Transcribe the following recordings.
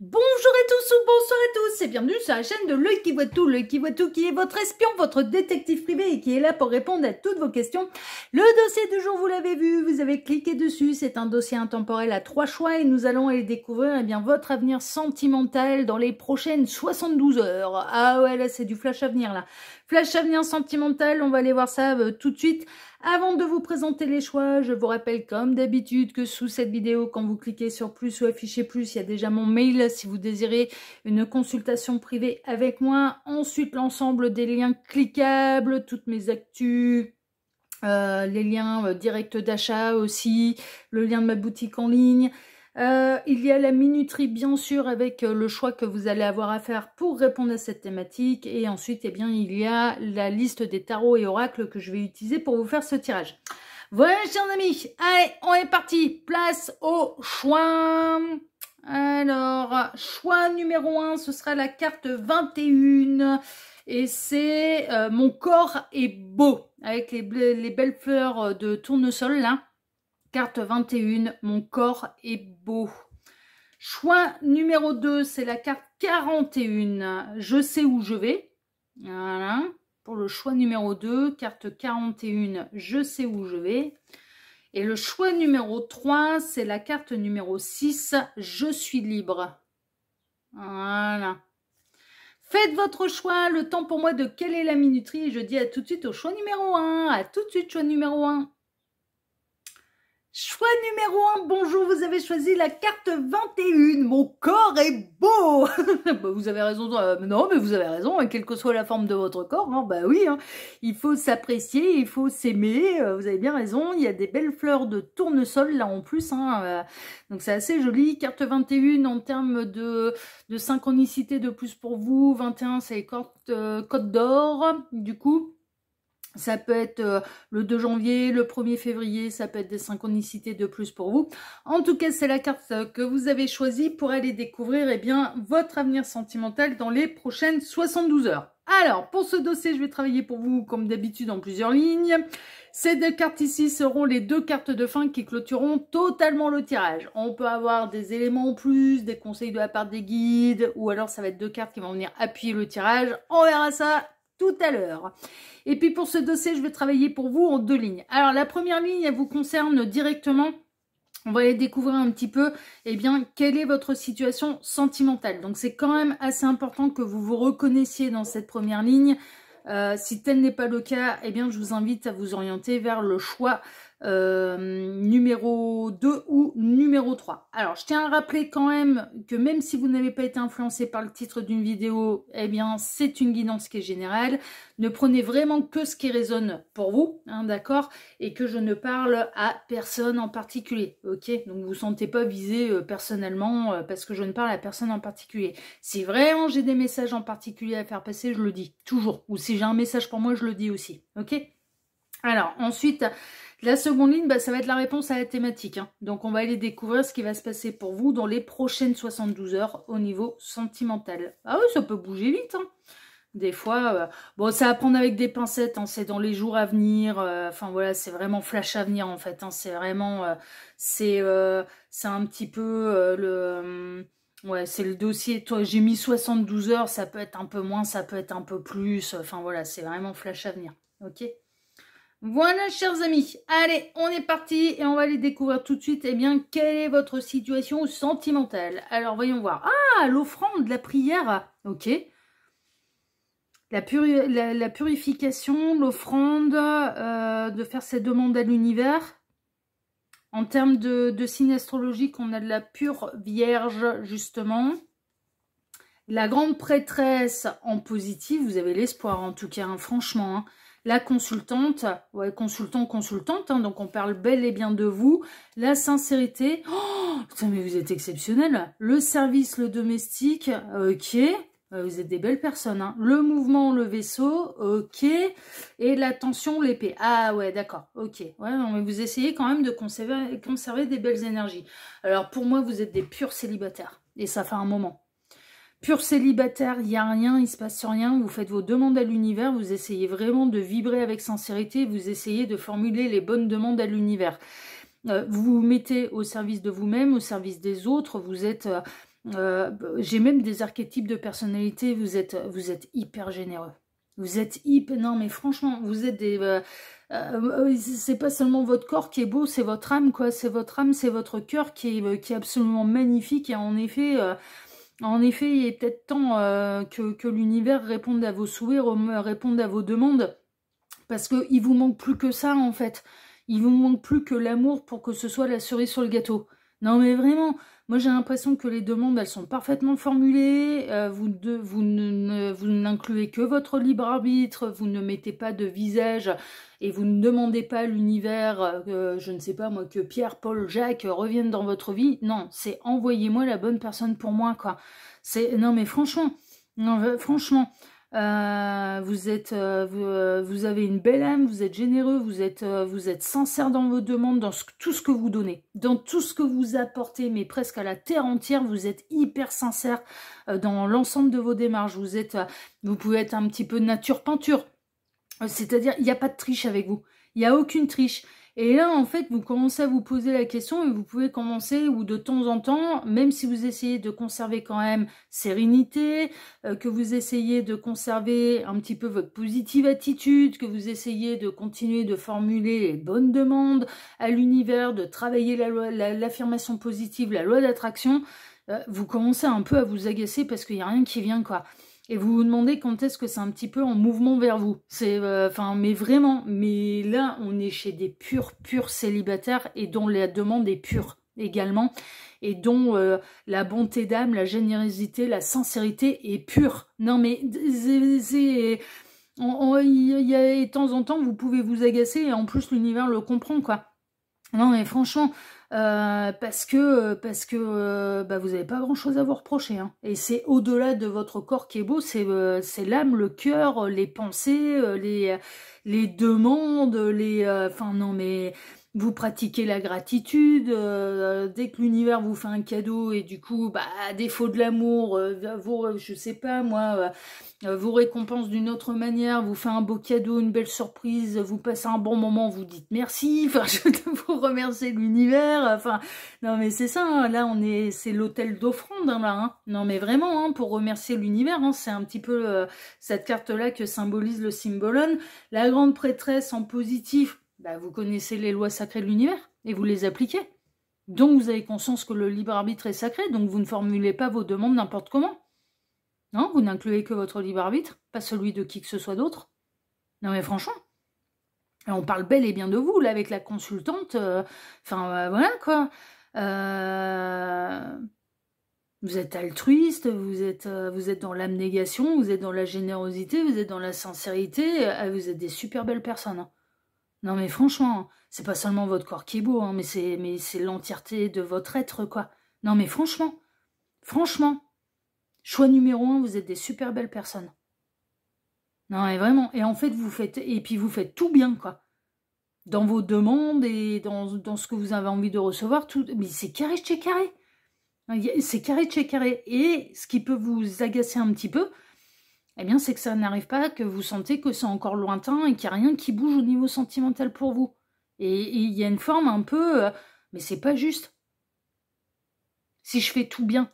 Bonjour à tous ou bonsoir à tous et bienvenue sur la chaîne de L'Oeil qui voit tout. L'Oeil qui voit tout qui est votre espion, votre détective privé et qui est là pour répondre à toutes vos questions. Le dossier du jour, vous l'avez vu, vous avez cliqué dessus. C'est un dossier intemporel à 3 choix et nous allons aller découvrir votre avenir sentimental dans les prochaines 72 heures. Ah ouais, là c'est du flash avenir là. Flash avenir sentimental, on va aller voir ça tout de suite. Avant de vous présenter les choix, je vous rappelle comme d'habitude que sous cette vidéo, quand vous cliquez sur plus ou afficher plus, il y a déjà mon mail si vous désirez une consultation privée avec moi. Ensuite, l'ensemble des liens cliquables, toutes mes actus, les liens directs d'achat aussi, le lien de ma boutique en ligne. Il y a la minuterie bien sûr avec le choix que vous allez avoir à faire pour répondre à cette thématique et ensuite il y a la liste des tarots et oracles que je vais utiliser pour vous faire ce tirage. Voilà chers amis, allez on est parti, place au choix. Alors choix numéro 1 ce sera la carte 21 et c'est mon corps est beau avec les belles fleurs de tournesol là. Carte 21, mon corps est beau. Choix numéro 2, c'est la carte 41, je sais où je vais. Voilà, pour le choix numéro 2, carte 41, je sais où je vais. Et le choix numéro 3, c'est la carte numéro 6, je suis libre. Voilà. Faites votre choix, le temps pour moi de quelle est la minuterie. Je dis à tout de suite au choix numéro 1. À tout de suite, choix numéro 1. Choix numéro 1, bonjour, vous avez choisi la carte 21, mon corps est beau. Bah, vous avez raison, non mais vous avez raison, quelle que soit la forme de votre corps, hein, bah oui, hein, il faut s'apprécier, il faut s'aimer, vous avez bien raison, il y a des belles fleurs de tournesol là en plus, hein, donc c'est assez joli. Carte 21 en termes de synchronicité de plus pour vous, 21 c'est les codes d'or, du coup. Ça peut être le 2 janvier, le 1er février, ça peut être des synchronicités de plus pour vous. En tout cas, c'est la carte que vous avez choisie pour aller découvrir votre avenir sentimental dans les prochaines 72 heures. Alors, pour ce dossier, je vais travailler pour vous, comme d'habitude, en plusieurs lignes. Ces deux cartes ici seront les deux cartes de fin qui clôtureront totalement le tirage. On peut avoir des éléments en plus, des conseils de la part des guides, ou alors ça va être deux cartes qui vont venir appuyer le tirage. On verra ça tout à l'heure. Et puis pour ce dossier, je vais travailler pour vous en deux lignes. Alors la première ligne, elle vous concerne directement. On va aller découvrir un petit peu, quelle est votre situation sentimentale. Donc c'est quand même assez important que vous vous reconnaissiez dans cette première ligne. Si tel n'est pas le cas, je vous invite à vous orienter vers le choix numéro 2 ou numéro 3. Alors, je tiens à rappeler quand même que même si vous n'avez pas été influencé par le titre d'une vidéo, c'est une guidance qui est générale. Ne prenez vraiment que ce qui résonne pour vous, hein, d'accord? Et que je ne parle à personne en particulier, ok? Donc, vous ne vous sentez pas visé personnellement parce que je ne parle à personne en particulier. Si vraiment j'ai des messages en particulier à faire passer, je le dis, toujours. Ou si j'ai un message pour moi, je le dis aussi, ok? Alors, ensuite... La seconde ligne, ça va être la réponse à la thématique. Hein. Donc, on va aller découvrir ce qui va se passer pour vous dans les prochaines 72 heures au niveau sentimental. Ah oui, ça peut bouger vite. Hein. Des fois, bon, ça à prendre avec des pincettes. Hein, c'est dans les jours à venir. Enfin, voilà, c'est vraiment flash à venir, en fait. Hein, c'est vraiment... c'est un petit peu ouais, c'est le dossier. J'ai mis 72 heures. Ça peut être un peu moins, ça peut être un peu plus. Enfin, voilà, c'est vraiment flash à venir. Ok ? Voilà, chers amis, allez, on est parti et on va aller découvrir tout de suite, quelle est votre situation sentimentale. Alors, voyons voir. Ah, l'offrande, la prière, ok. La purification, l'offrande, de faire ses demandes à l'univers. En termes de signe astrologique, on a de la pure vierge, justement. La grande prêtresse en positif, vous avez l'espoir en tout cas, hein, franchement, hein. La consultante, ouais, consultante, hein, donc on parle bel et bien de vous. La sincérité, oh, putain, mais vous êtes exceptionnel. Le service, le domestique, ok, vous êtes des belles personnes. Hein. Le mouvement, le vaisseau, ok, et l'attention, l'épée. Ah ouais, d'accord, ok. Ouais, non, mais vous essayez quand même de conserver des belles énergies. Alors pour moi, vous êtes des purs célibataires, et ça fait un moment. Pur célibataire, il n'y a rien, il ne se passe rien, vous faites vos demandes à l'univers, vous essayez vraiment de vibrer avec sincérité, vous essayez de formuler les bonnes demandes à l'univers. Vous vous mettez au service de vous-même, au service des autres, vous êtes J'ai même des archétypes de personnalité, vous êtes hyper généreux. Vous êtes hyper... Non, mais franchement, vous êtes des... c'est pas seulement votre corps qui est beau, c'est votre âme, quoi. C'est votre âme, c'est votre cœur qui est absolument magnifique. Et en effet, il est peut-être temps que l'univers réponde à vos souhaits, réponde à vos demandes. Parce qu'il vous manque plus que ça, en fait. Il vous manque plus que l'amour pour que ce soit la cerise sur le gâteau. Non, mais vraiment... Moi, j'ai l'impression que les demandes, elles sont parfaitement formulées. Vous n'incluez que votre libre arbitre. Vous ne mettez pas de visage et vous ne demandez pas à l'univers, je ne sais pas moi, que Pierre, Paul, Jacques reviennent dans votre vie. Non, c'est envoyez-moi la bonne personne pour moi, quoi. Non, mais franchement, non, franchement. Vous avez une belle âme, vous êtes généreux, vous êtes sincère dans vos demandes, dans tout ce que vous donnez, dans tout ce que vous apportez, mais presque à la terre entière, vous êtes hyper sincère dans l'ensemble de vos démarches. Vous pouvez être un petit peu nature peinture, c'est-à-dire il n'y a pas de triche avec vous, il n'y a aucune triche. Et là, en fait, vous commencez à vous poser la question et vous pouvez commencer, ou de temps en temps, même si vous essayez de conserver quand même sérénité, que vous essayez de conserver un petit peu votre positive attitude, que vous essayez de continuer de formuler les bonnes demandes à l'univers, de travailler l'affirmation positive, la loi d'attraction, vous commencez un peu à vous agacer parce qu'il n'y a rien qui vient, quoi. Et vous vous demandez quand est-ce que c'est un petit peu en mouvement vers vous. C'est, mais vraiment, mais là, on est chez des purs célibataires et dont la demande est pure également, et dont la bonté d'âme, la générosité, la sincérité est pure. Non, mais il y a de temps en temps, vous pouvez vous agacer et en plus, l'univers le comprend, quoi. Non, mais franchement... parce que vous n'avez pas grand chose à vous reprocher, hein. Et c'est au-delà de votre corps qui est beau, c'est l'âme, le cœur, les pensées, les demandes, non mais vous pratiquez la gratitude, dès que l'univers vous fait un cadeau et du coup, à défaut de l'amour, je sais pas moi, vous récompense d'une autre manière, vous fait un beau cadeau, une belle surprise, vous passez un bon moment, vous dites merci, vous remerciez l'univers, non mais c'est ça, hein, là c'est l'hôtel d'offrande, hein, là, hein. Non mais vraiment, hein, pour remercier l'univers, hein, c'est un petit peu cette carte-là que symbolise le symbolone. La grande prêtresse en positif, vous connaissez les lois sacrées de l'univers et vous les appliquez. Donc vous avez conscience que le libre arbitre est sacré, donc vous ne formulez pas vos demandes n'importe comment. Non, vous n'incluez que votre libre arbitre, pas celui de qui que ce soit d'autre. Non mais franchement, on parle bel et bien de vous, là, avec la consultante, voilà, quoi. Vous êtes altruiste, vous êtes dans l'abnégation, vous êtes dans la générosité, vous êtes dans la sincérité, vous êtes des super belles personnes, hein. Non mais franchement, c'est pas seulement votre corps qui est beau, hein, mais c'est l'entièreté de votre être, quoi. Non mais franchement, choix numéro 1, vous êtes des super belles personnes. Non mais vraiment, et en fait vous faites tout bien, quoi. Dans vos demandes et dans ce que vous avez envie de recevoir, tout, mais c'est carré de chez carré. C'est carré de chez carré. Et ce qui peut vous agacer un petit peu, eh bien, c'est que ça n'arrive pas, que vous sentez que c'est encore lointain et qu'il n'y a rien qui bouge au niveau sentimental pour vous. Et il y a une forme un peu... mais c'est pas juste. Si je fais tout bien,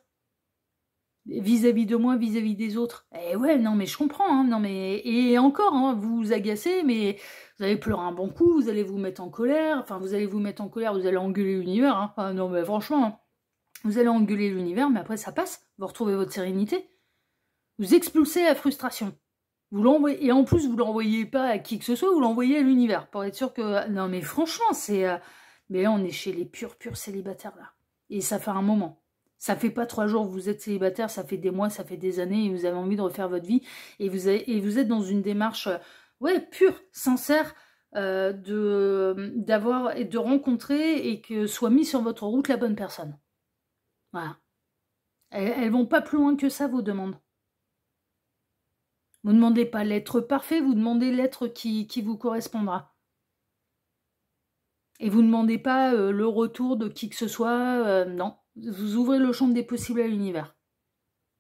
vis-à-vis de moi, vis-à-vis des autres, eh ouais, non mais je comprends, hein, non mais... Et encore, hein, vous vous agacez, mais vous allez pleurer un bon coup, vous allez vous mettre en colère, vous allez engueuler l'univers, hein. Non mais franchement, hein, vous allez engueuler l'univers, mais après ça passe, vous retrouvez votre sérénité. Vous expulsez la frustration. Vous l'envoyez, et en plus, vous l'envoyez pas à qui que ce soit, vous l'envoyez à l'univers, pour être sûr que... Non, mais franchement, c'est... Mais là, on est chez les purs célibataires, là. Et ça fait un moment. Ça fait pas 3 jours que vous êtes célibataire, ça fait des mois, ça fait des années, et vous avez envie de refaire votre vie, et vous êtes dans une démarche, pure, sincère, d'avoir et de rencontrer, et que soit mis sur votre route la bonne personne. Voilà. Elles vont pas plus loin que ça, vos demandes. Vous ne demandez pas l'être parfait, vous demandez l'être qui vous correspondra. Et vous ne demandez pas le retour de qui que ce soit, non. Vous ouvrez le champ des possibles à l'univers.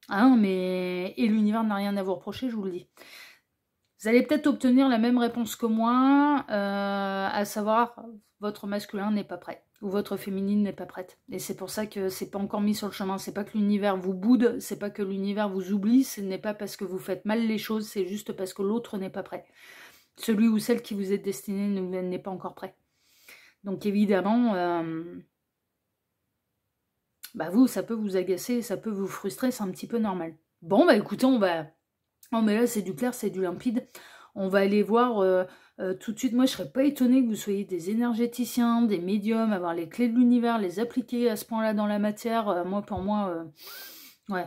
Ah non, mais... Et l'univers n'a rien à vous reprocher, je vous le dis. Vous allez peut-être obtenir la même réponse que moi, à savoir, votre masculin n'est pas prêt, ou votre féminine n'est pas prête. Et c'est pour ça que c'est pas encore mis sur le chemin. C'est pas que l'univers vous boude, c'est pas que l'univers vous oublie, ce n'est pas parce que vous faites mal les choses, c'est juste parce que l'autre n'est pas prêt. Celui ou celle qui vous est destiné n'est pas encore prêt. Donc évidemment, bah vous, ça peut vous agacer, ça peut vous frustrer, c'est un petit peu normal. Bon, bah écoutez, on va... Oh mais là c'est du clair, c'est du limpide. On va aller voir tout de suite. Moi je serais pas étonnée que vous soyez des énergéticiens, des médiums, avoir les clés de l'univers, les appliquer à ce point-là dans la matière. Moi pour moi, ouais,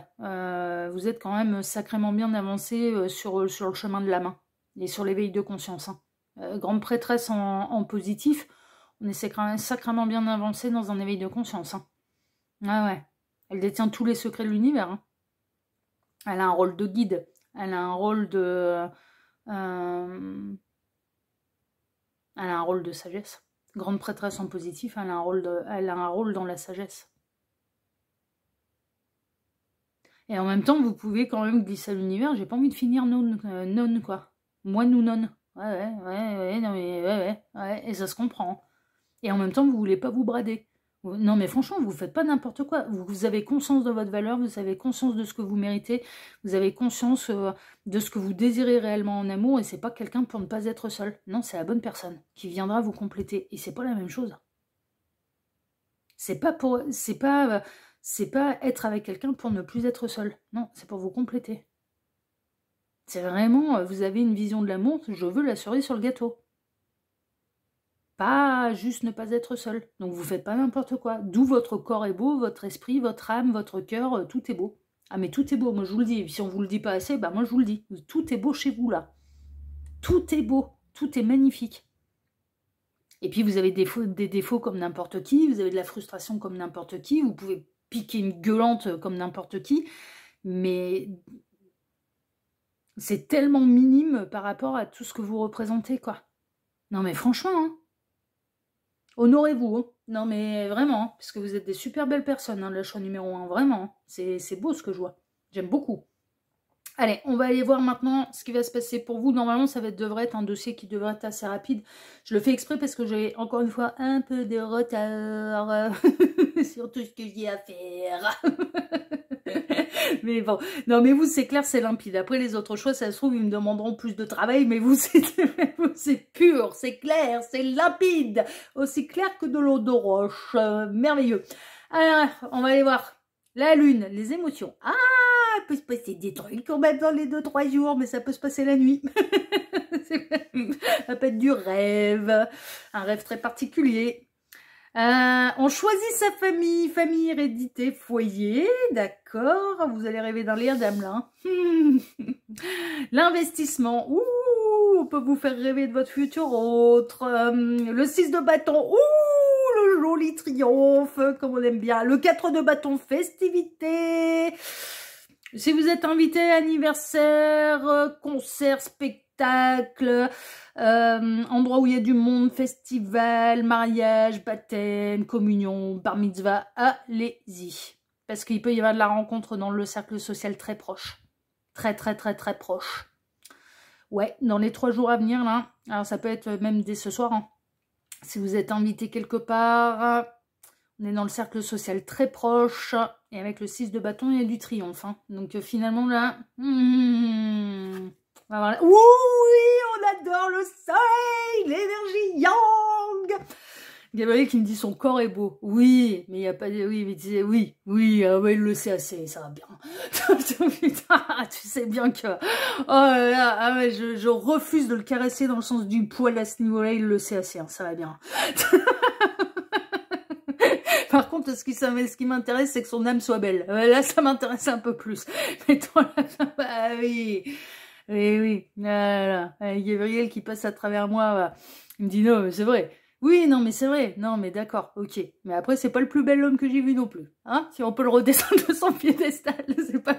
vous êtes quand même sacrément bien avancé sur le chemin de la main et sur l'éveil de conscience. Hein. Grande prêtresse en positif, on est sacrément bien avancé dans un éveil de conscience. Hein. Ah ouais, elle détient tous les secrets de l'univers. Hein. Elle a un rôle de guide. Elle a un rôle de... elle a un rôle de sagesse. Grande prêtresse en positif, elle a un rôle dans la sagesse. Et en même temps, vous pouvez quand même glisser à l'univers. J'ai pas envie de finir non quoi. Moi, nous, non. Ouais, non, mais ouais, et ça se comprend. Et en même temps, vous voulez pas vous brader. Non mais franchement, vous ne faites pas n'importe quoi. Vous avez conscience de votre valeur, vous avez conscience de ce que vous méritez, vous avez conscience de ce que vous désirez réellement en amour, et c'est pas quelqu'un pour ne pas être seul. Non, c'est la bonne personne qui viendra vous compléter. Et c'est pas la même chose. C'est pas être avec quelqu'un pour ne plus être seul. Non, c'est pour vous compléter. C'est vraiment, vous avez une vision de l'amour, je veux la cerise sur le gâteau. Pas juste ne pas être seul. Donc vous faites pas n'importe quoi. D'où votre corps est beau, votre esprit, votre âme, votre cœur, tout est beau. Ah mais tout est beau, moi je vous le dis. Et si on vous le dit pas assez, bah moi je vous le dis. Tout est beau chez vous là. Tout est beau, tout est magnifique. Et puis vous avez des défauts comme n'importe qui, vous avez de la frustration comme n'importe qui, vous pouvez piquer une gueulante comme n'importe qui, mais c'est tellement minime par rapport à tout ce que vous représentez, quoi. Non mais franchement, hein. Honorez-vous, hein. Non mais vraiment, hein, parce que vous êtes des super belles personnes, hein, le choix numéro 1, vraiment. Hein. C'est beau ce que je vois, j'aime beaucoup. Allez, on va aller voir maintenant ce qui va se passer pour vous. Normalement, devrait être un dossier qui devrait être assez rapide. Je le fais exprès parce que j'ai encore une fois un peu de retard sur tout ce que j'ai à faire. Mais bon, non mais vous c'est clair, c'est limpide. Après les autres choix, ça se trouve, ils me demanderont plus de travail, mais vous c'est pur, c'est clair, c'est limpide. Aussi clair que de l'eau de roche. Merveilleux. Alors, on va aller voir la lune, les émotions. Ah, il peut se passer des trucs quand même dans les 2-3 jours, mais ça peut se passer la nuit. Ça peut être du rêve, un rêve très particulier. On choisit sa famille, famille hérédité, foyer, d'accord, vous allez rêver d'un lien d'Amelin. L'investissement, ouh, on peut vous faire rêver de votre futur autre. Le 6 de bâton, ouh, le joli triomphe, comme on aime bien. Le 4 de bâton, festivité. Si vous êtes invité, anniversaire, concert, spectacle, endroit où il y a du monde, festival, mariage, baptême, communion, bar mitzvah, allez-y. Parce qu'il peut y avoir de la rencontre dans le cercle social très proche. Très proche. Ouais, dans les 3 jours à venir, là. Alors ça peut être même dès ce soir. Hein. Si vous êtes invité quelque part, on est dans le cercle social très proche. Et avec le 6 de bâton, il y a du triomphe. Hein. Donc finalement, là... Voilà. Oui, on adore le soleil, l'énergie yang. Gabriel qui me dit son corps est beau. Oui, mais il n'y a pas de... Oui, mais oui, il le sait assez, ça va bien. Putain, tu sais bien que... Oh là là, ah ouais, je refuse de le caresser dans le sens du poil à ce niveau-là, il le sait assez, hein, ça va bien. Par contre, ce qui m'intéresse, c'est que son âme soit belle. Là, ça m'intéresse un peu plus. Mais toi, bah oui... Oui, voilà. Gabriel qui passe à travers moi, il me dit non, mais c'est vrai. Oui, non, mais c'est vrai. Non, mais d'accord, ok. Mais après, c'est pas le plus bel homme que j'ai vu non plus. Hein, si on peut le redescendre de son piédestal, c'est pas...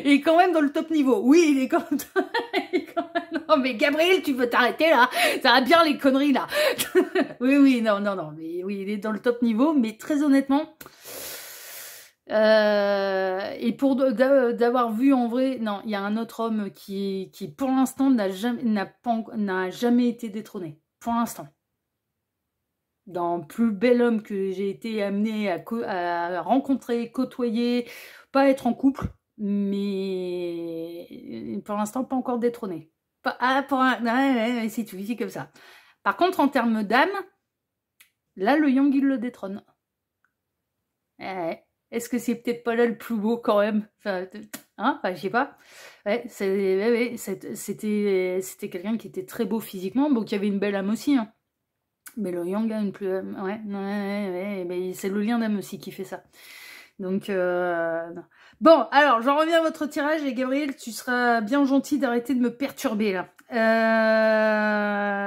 Il est quand même dans le top niveau. Oui, il est quand même... Non, mais Gabriel, tu veux t'arrêter là? Ça va bien les conneries là. Oui, non. Mais oui, il est dans le top niveau, mais très honnêtement... Et pour d'avoir vu en vrai, non, il y a un autre homme qui pour l'instant n'a jamais été détrôné. Pour l'instant. Dans plus bel homme que j'ai été amené à rencontrer, côtoyer, pas être en couple, mais pour l'instant pas encore détrôné. Ouais, c'est tout, c'est comme ça. Par contre, en termes d'âme, là, le Yang, il le détrône. Ouais. Est-ce que c'est peut-être pas là le plus beau quand même? Enfin, je sais pas. Ouais, c'était quelqu'un qui était très beau physiquement, bon, qui avait une belle âme aussi, hein. Mais le Yang a une plus... mais c'est le lien d'âme aussi qui fait ça. Donc, non. Bon, alors, j'en reviens à votre tirage, et Gabriel, tu seras bien gentil d'arrêter de me perturber, là.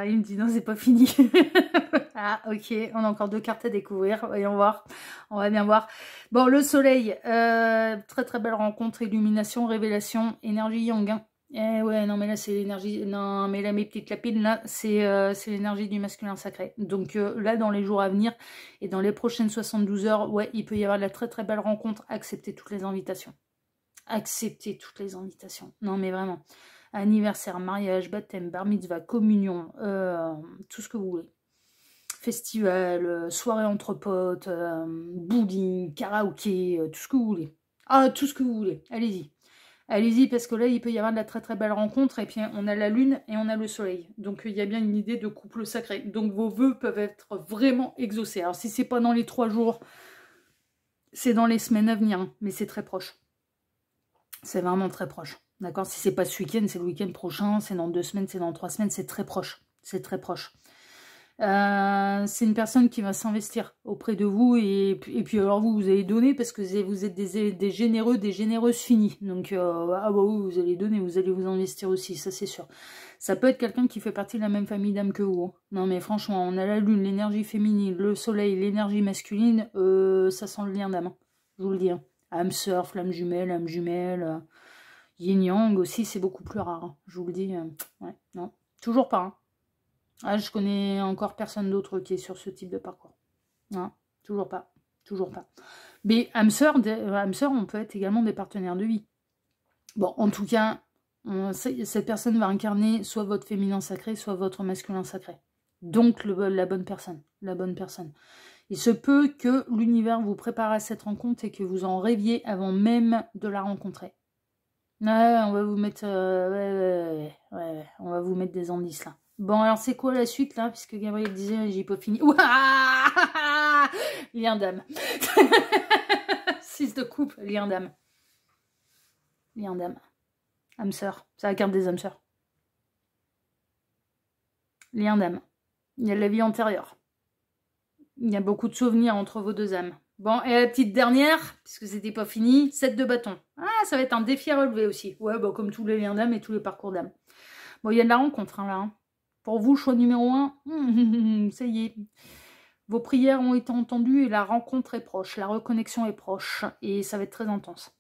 Il me dit, non, c'est pas fini. Ah, ok, on a encore 2 cartes à découvrir, voyons voir. On va bien voir. Bon, le soleil, très très belle rencontre, illumination, révélation, énergie Yang, hein. Eh ouais, non mais là c'est l'énergie, non mais là mes petites lapines, là c'est l'énergie du masculin sacré. Donc là dans les jours à venir et dans les prochaines 72 heures, ouais, il peut y avoir de la très très belle rencontre. Acceptez toutes les invitations. Acceptez toutes les invitations. Non mais vraiment. Anniversaire, mariage, baptême, bar mitzvah, communion, tout ce que vous voulez. Festival, soirée entre potes, bowling, karaoké, tout ce que vous voulez. Ah, tout ce que vous voulez, allez-y. Allez-y, parce que là, il peut y avoir de la très très belle rencontre, et puis on a la lune et on a le soleil. Donc il y a bien une idée de couple sacré. Donc vos vœux peuvent être vraiment exaucés. Alors si c'est pas dans les 3 jours, c'est dans les semaines à venir, hein, mais c'est très proche. C'est vraiment très proche. D'accord? Si c'est pas ce week-end, c'est le week-end prochain, c'est dans 2 semaines, c'est dans 3 semaines, c'est très proche. C'est très proche. C'est une personne qui va s'investir auprès de vous et puis alors vous allez donner parce que vous êtes des généreux, des généreuses finis. Donc ah bah oui, vous allez donner, vous allez vous investir aussi, ça c'est sûr. Ça peut être quelqu'un qui fait partie de la même famille d'âme que vous. Non mais franchement, on a la lune, l'énergie féminine, le soleil, l'énergie masculine, ça sent le lien d'âme, hein, je vous le dis. Hein. Âme sœur, flamme jumelle, yin yang aussi, c'est beaucoup plus rare, hein, je vous le dis. Ouais, non, toujours pas, hein. Ah, je connais encore personne d'autre qui est sur ce type de parcours. Non, toujours pas. Toujours pas. Mais âme sœur, on peut être également des partenaires de vie. Bon, en tout cas, cette personne va incarner soit votre féminin sacré, soit votre masculin sacré. Donc, la bonne personne. La bonne personne. Il se peut que l'univers vous prépare à cette rencontre et que vous en rêviez avant même de la rencontrer. Ouais, on va vous mettre... on va vous mettre des indices, là. Bon, alors c'est quoi la suite, là? Puisque Gabriel disait, j'ai pas fini. Ouah, lien d'âme. 6 de coupe, lien d'âme. Lien d'âme. Âme sœur. C'est la carte des âmes sœurs. Lien d'âme. Il y a la vie antérieure. Il y a beaucoup de souvenirs entre vos 2 âmes. Bon, et la petite dernière, puisque c'était pas fini, 7 de bâton. Ah, ça va être un défi à relever aussi. Ouais, bah, comme tous les liens d'âme et tous les parcours d'âme. Bon, il y a de la rencontre, hein, là. Hein. Pour vous, choix numéro 1, ça y est. Vos prières ont été entendues et la rencontre est proche. La reconnexion est proche. Et ça va être très intense.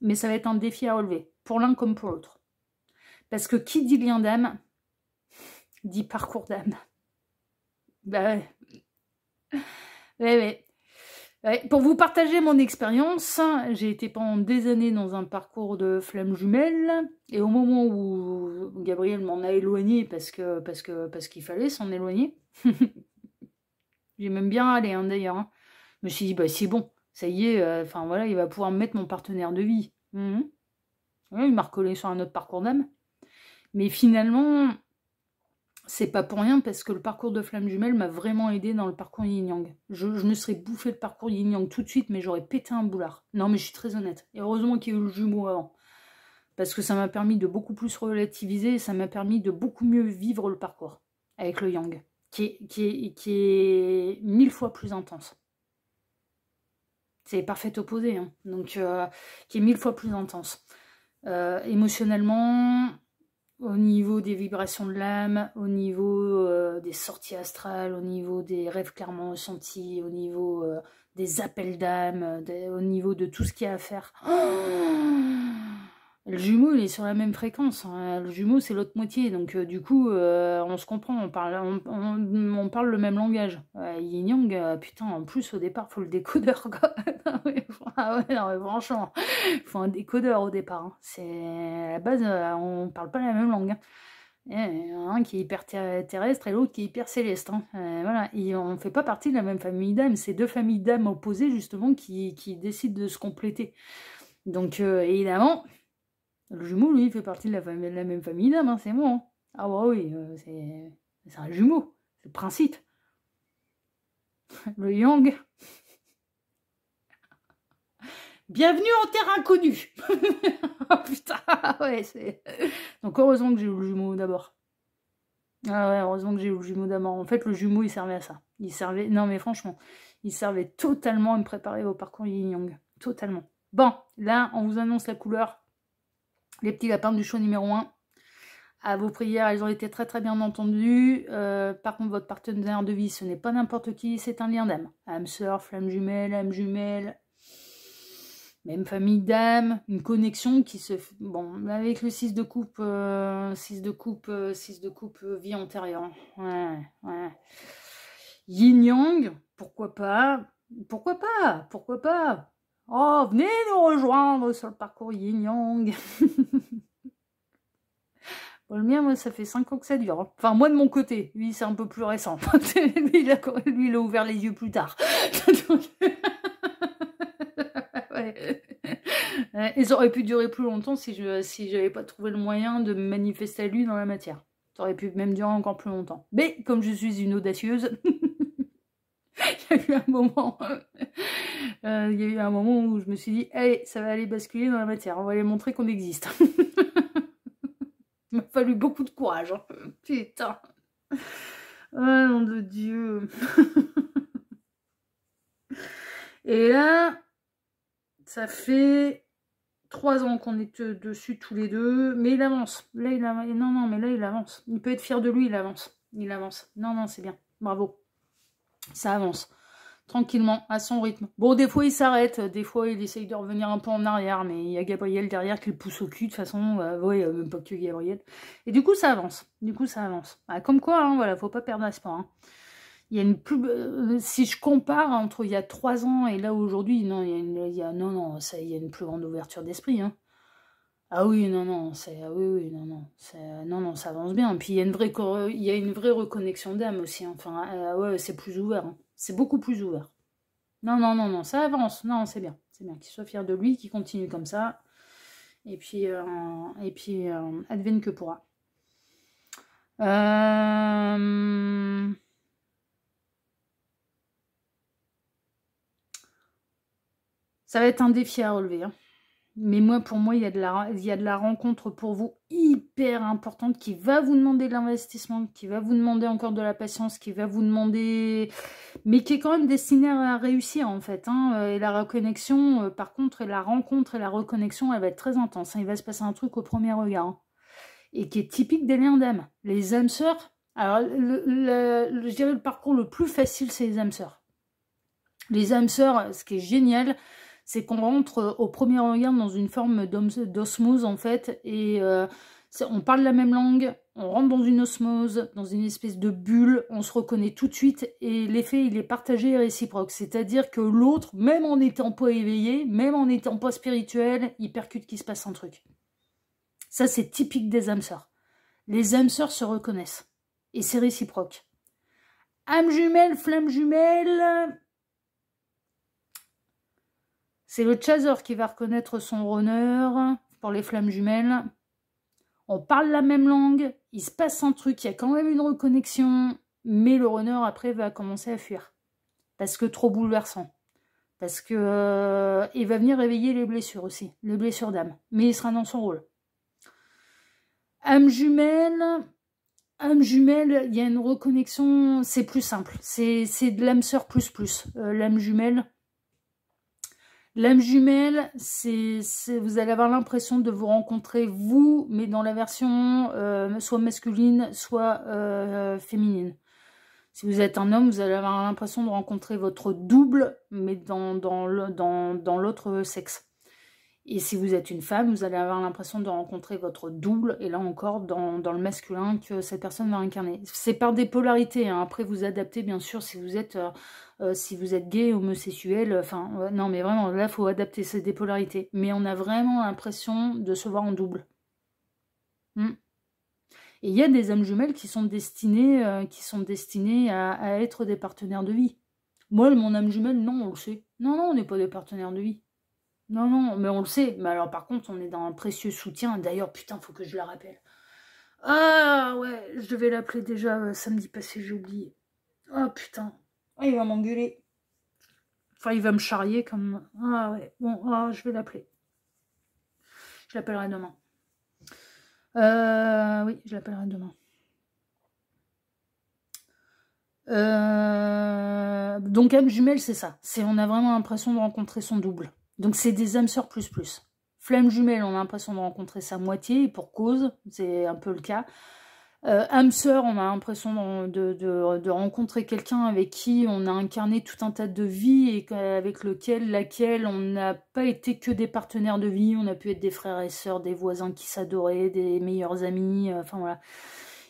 Mais ça va être un défi à relever. Pour l'un comme pour l'autre. Parce que qui dit lien d'âme, dit parcours d'âme. Bah ouais. Ouais. Pour vous partager mon expérience, j'ai été pendant des années dans un parcours de flamme jumelle, et au moment où Gabriel m'en a éloigné parce qu'il fallait s'en éloigner, j'ai même bien allé, hein, d'ailleurs. Hein. Je me suis dit, bah c'est bon, ça y est, voilà, il va pouvoir me mettre mon partenaire de vie. Ouais, il m'a recollé sur un autre parcours d'âme. Mais finalement, c'est pas pour rien parce que le parcours de flamme jumelle m'a vraiment aidé dans le parcours yin-yang. Je me serais bouffé le parcours yin-yang tout de suite, mais j'aurais pété un boulard. Non, mais je suis très honnête. Et heureusement qu'il y a eu le jumeau avant. Parce que ça m'a permis de beaucoup plus relativiser et ça m'a permis de beaucoup mieux vivre le parcours avec le yang, qui est 1000 fois plus intense. C'est parfait opposé, hein. Donc qui est 1000 fois plus intense. Émotionnellement... Au niveau des vibrations de l'âme, au niveau des sorties astrales, au niveau des rêves clairement ressentis, au niveau des appels d'âme, au niveau de tout ce qu'il y a à faire. Le jumeau, il est sur la même fréquence. Hein. Le jumeau, c'est l'autre moitié. Donc, du coup, on se comprend. On parle le même langage. Yin-yang, putain, en plus, au départ, faut le décodeur, quoi. Non, mais, ah ouais, non, mais franchement, il faut un décodeur au départ. Hein. C'est à la base, on parle pas la même langue. Hein. Il y en a un qui est hyper terrestre et l'autre qui est hyper céleste. Hein. Voilà. Et on ne fait pas partie de la même famille d'âmes. C'est deux familles d'âmes opposées, justement, qui décident de se compléter. Donc, évidemment... Le jumeau, lui, il fait partie de la même famille d'âme, hein, c'est moi. Hein. Ah bah oui, c'est un jumeau, c'est le principe. Le yang. Bienvenue en terre inconnue. Oh putain, ouais, c'est... Donc heureusement que j'ai eu le jumeau d'abord. Ah ouais, heureusement que j'ai eu le jumeau d'abord. En fait, le jumeau, il servait à ça. Il servait... Non mais franchement, il servait totalement à me préparer au parcours yin-yang. Totalement. Bon, là, on vous annonce la couleur. Les petits lapins du show numéro 1. À vos prières, elles ont été très très bien entendues. Par contre, votre partenaire de vie, ce n'est pas n'importe qui, c'est un lien d'âme. Âme sœur, flamme jumelle, même famille d'âme, une connexion qui se... Bon, avec le 6 de coupe, 6 de coupe, vie antérieure. Ouais, ouais. Yin-yang, pourquoi pas? Pourquoi pas? Pourquoi pas? Oh, venez nous rejoindre sur le parcours yin-yang. Bon, le mien, moi, ça fait 5 ans que ça dure. Hein. Enfin, moi, de mon côté. Lui, c'est un peu plus récent. lui, il a ouvert les yeux plus tard. Ouais. Et ça aurait pu durer plus longtemps si j'avais pas trouvé le moyen de me manifester à lui dans la matière. Ça aurait pu même durer encore plus longtemps. Mais, comme je suis une audacieuse... Il y a eu un moment où je me suis dit, allez, ça va aller basculer dans la matière, on va aller montrer qu'on existe. Il m'a fallu beaucoup de courage. Hein. Putain. Oh nom de Dieu. Et là, ça fait 3 ans qu'on est dessus tous les deux, mais il avance. Là, il avance. Non, mais là, il avance. Il peut être fier de lui, il avance. Il avance. Non, c'est bien. Bravo. Ça avance. Tranquillement, à son rythme. Bon, des fois, il s'arrête. Des fois, il essaye de revenir un peu en arrière. Mais il y a Gabriel derrière qui le pousse au cul. De toute façon, ouais, même pas que Gabriel. Et du coup, ça avance. Ah, comme quoi, hein, voilà, faut pas perdre espoir. Hein. Il y a une plus... si je compare entre il y a 3 ans et là, aujourd'hui, non, il y a une plus grande ouverture d'esprit. Hein. Ah oui, non, ça avance bien. Et puis, il y a une vraie reconnexion d'âme aussi. Hein. Enfin, ouais, c'est plus ouvert. Hein. C'est beaucoup plus ouvert. Non, ça avance. Non, c'est bien. C'est bien qu'il soit fier de lui, qu'il continue comme ça. Et puis advienne que pourra. Ça va être un défi à relever. Hein. Mais pour moi, il y a de la rencontre pour vous hyper importante qui va vous demander de l'investissement, qui va vous demander encore de la patience, qui va vous demander... Mais qui est quand même destinée à réussir, en fait. Hein. Et la reconnexion, par contre, et la rencontre et la reconnexion, elle va être très intense. Hein. Il va se passer un truc au premier regard. Hein. Et qui est typique des liens d'âme. Les âmes sœurs... Alors, je dirais le parcours le plus facile, c'est les âmes sœurs. Les âmes sœurs, ce qui est génial... c'est qu'on rentre au premier regard dans une forme d'osmose, en fait, et on parle la même langue, on rentre dans une osmose, dans une espèce de bulle, on se reconnaît tout de suite, et l'effet, il est partagé et réciproque. C'est-à-dire que l'autre, même en n'étant pas éveillé, même en n'étant pas spirituel, il percute qu'il se passe un truc. Ça, c'est typique des âmes sœurs. Les âmes sœurs se reconnaissent, et c'est réciproque. Âme jumelle, flamme jumelle... C'est le chaser qui va reconnaître son runner pour les flammes jumelles. On parle la même langue, il se passe un truc, il y a quand même une reconnexion, mais le runner après va commencer à fuir. Parce que trop bouleversant. Parce que il va venir réveiller les blessures aussi, les blessures d'âme. Mais il sera dans son rôle. Âme jumelle, il y a une reconnexion, c'est plus simple. C'est de l'âme sœur plus. L'âme jumelle... L'âme jumelle, vous allez avoir l'impression de vous rencontrer vous, mais dans la version soit masculine, soit féminine. Si vous êtes un homme, vous allez avoir l'impression de rencontrer votre double, mais dans l'autre sexe. Et si vous êtes une femme, vous allez avoir l'impression de rencontrer votre double, et là encore dans le masculin que cette personne va incarner. C'est par des polarités, hein. Après vous adaptez bien sûr si vous êtes gay, homosexuel, enfin non mais vraiment là il faut adapter, c'est des polarités. Mais on a vraiment l'impression de se voir en double. Et il y a des âmes jumelles qui sont destinées, à être des partenaires de vie. Moi, mon âme jumelle, non, on le sait. Non, non, on n'est pas des partenaires de vie. Non, non, mais on le sait. Mais alors, par contre, on est dans un précieux soutien. D'ailleurs, putain, faut que je la rappelle. Ah, ouais, je devais l'appeler déjà samedi passé, j'ai oublié. Ah, putain. Ah, il va m'engueuler. Enfin, il va me charrier comme... Ah, ouais. Bon, je vais l'appeler. Je l'appellerai demain. Oui, je l'appellerai demain. Donc âme jumelle, c'est ça. On a vraiment l'impression de rencontrer son double. Donc c'est des âmes sœurs plus plus. Flamme jumelle, on a l'impression de rencontrer sa moitié, et pour cause, c'est un peu le cas. Âme sœur, on a l'impression de rencontrer quelqu'un avec qui on a incarné tout un tas de vies et avec laquelle on n'a pas été que des partenaires de vie, on a pu être des frères et sœurs, des voisins qui s'adoraient, des meilleurs amis, enfin voilà.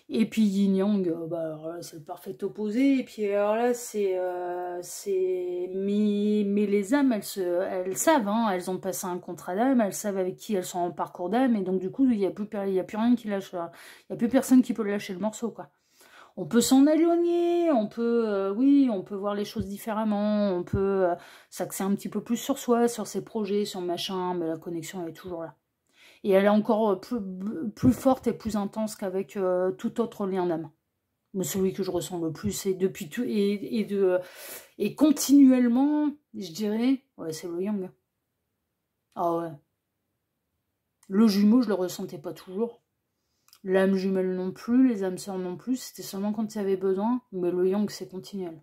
Et puis yin yang, alors là, c'est le parfait opposé. Et puis alors là, mais les âmes, elles savent, hein, elles ont passé un contrat d'âme, elles savent avec qui elles sont en parcours d'âme, et donc du coup, il n'y a plus rien qui lâche, il n'y a plus personne qui peut lâcher le morceau, quoi. On peut s'en éloigner, on peut, oui, on peut voir les choses différemment, on peut s'axer un petit peu plus sur soi, sur ses projets, sur machin, mais la connexion elle est toujours là. Et elle est encore plus forte et plus intense qu'avec tout autre lien d'âme. Mais celui que je ressens le plus, et depuis tout, et continuellement, je dirais, ouais, c'est le yang. Ah ouais. Le jumeau, je le ressentais pas toujours. L'âme jumelle non plus, les âmes sœurs non plus. C'était seulement quand il y avait besoin. Mais le yang, c'est continuel.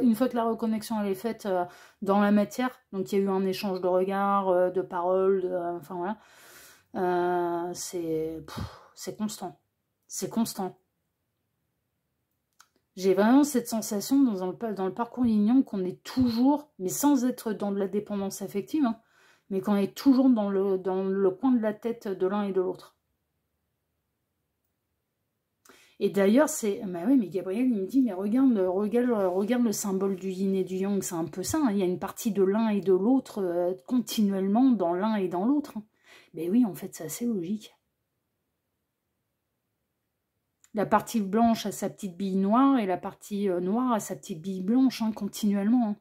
Une fois que la reconnexion elle est faite dans la matière, donc il y a eu un échange de regards, de paroles, enfin voilà. C'est constant. C'est constant. J'ai vraiment cette sensation dans le parcours yin-yang qu'on est toujours, mais sans être dans de la dépendance affective, hein, mais qu'on est toujours dans le coin de la tête de l'un et de l'autre. Et d'ailleurs, bah oui, mais Gabriel, il me dit, mais regarde le symbole du yin et du yang, c'est un peu ça, hein, il y a une partie de l'un et de l'autre continuellement dans l'un et dans l'autre. Hein. Ben oui, en fait, c'est assez logique. La partie blanche a sa petite bille noire et la partie noire a sa petite bille blanche, hein, continuellement. Hein.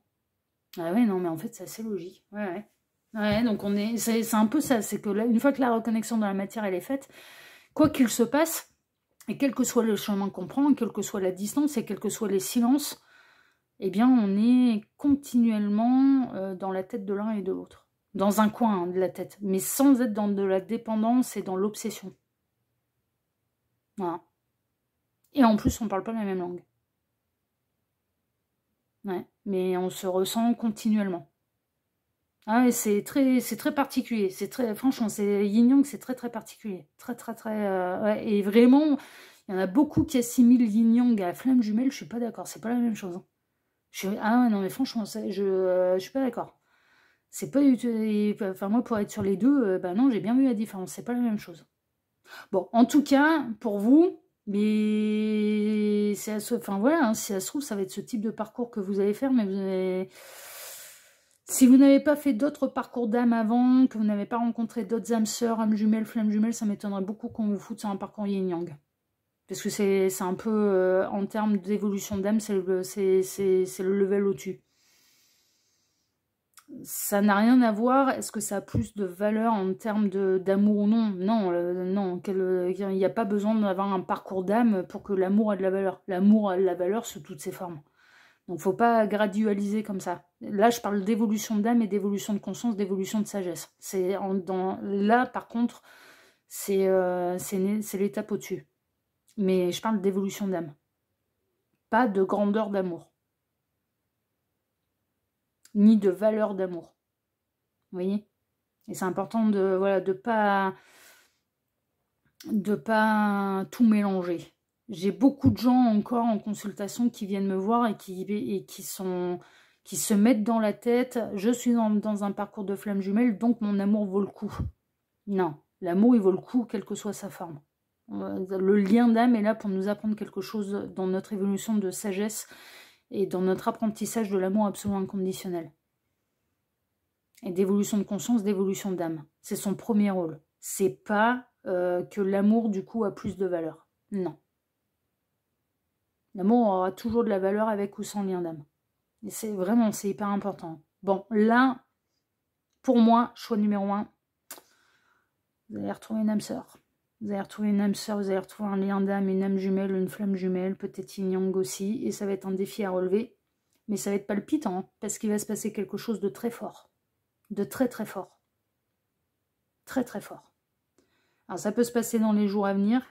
Ah ouais, non, mais en fait, c'est assez logique. Ouais, ouais. Ouais, donc c'est un peu ça, c'est que là, une fois que la reconnexion dans la matière, elle est faite, quoi qu'il se passe, et quel que soit le chemin qu'on prend, quelle que soit la distance, et quels que soient les silences, eh bien, on est continuellement dans la tête de l'un et de l'autre. Dans un coin de la tête, mais sans être dans de la dépendance et dans l'obsession. Voilà. Et en plus, on ne parle pas la même langue. Ouais, mais on se ressent continuellement. Ah, c'est très particulier. Franchement, c'est yin-yang, c'est très particulier. Très, ouais. Et vraiment, il y en a beaucoup qui assimilent yin-yang à flamme jumelle. Je suis pas d'accord. C'est pas la même chose. Hein. Ah non, mais franchement, je suis pas d'accord. C'est pas du tout. Enfin, moi, pour être sur les deux, bah non, j'ai bien vu la différence. C'est pas la même chose. Bon, en tout cas, pour vous, mais enfin voilà, hein, si ça se trouve, ça va être ce type de parcours que vous allez faire, mais si vous n'avez pas fait d'autres parcours d'âme avant, que vous n'avez pas rencontré d'autres âmes sœurs, âmes jumelles, flammes jumelles, ça m'étonnerait beaucoup qu'on vous foute sur un parcours yin-yang. Parce que c'est un peu, en termes d'évolution d'âme, c'est le level au-dessus. Ça n'a rien à voir. Est-ce que ça a plus de valeur en termes d'amour ou non? Non, non. Il n'y a pas besoin d'avoir un parcours d'âme pour que l'amour ait de la valeur. L'amour a de la valeur sous toutes ses formes. Donc, faut pas gradualiser comme ça. Là, je parle d'évolution d'âme et d'évolution de conscience, d'évolution de sagesse. Là, par contre, c'est l'étape au-dessus. Mais je parle d'évolution d'âme. Pas de grandeur d'amour. Ni de valeur d'amour. Vous voyez? Et c'est important de pas tout mélanger. J'ai beaucoup de gens encore en consultation qui viennent me voir et qui qui se mettent dans la tête, je suis dans un parcours de flamme jumelle, donc mon amour vaut le coup. Non, l'amour, il vaut le coup, quelle que soit sa forme. Le lien d'âme est là pour nous apprendre quelque chose dans notre évolution de sagesse et dans notre apprentissage de l'amour absolument inconditionnel. Et d'évolution de conscience, d'évolution d'âme. C'est son premier rôle. C'est pas que l'amour, du coup, a plus de valeur. Non. L'amour aura toujours de la valeur avec ou sans lien d'âme. Et c'est vraiment, c'est hyper important. Bon, là, pour moi, choix numéro 1, vous allez retrouver une âme sœur. Vous allez retrouver une âme sœur, vous allez retrouver un lien d'âme, une âme jumelle, une flamme jumelle, peut-être yin yang aussi. Et ça va être un défi à relever. Mais ça va être palpitant, hein, parce qu'il va se passer quelque chose de très fort. De très très fort. Très très fort. Alors ça peut se passer dans les jours à venir.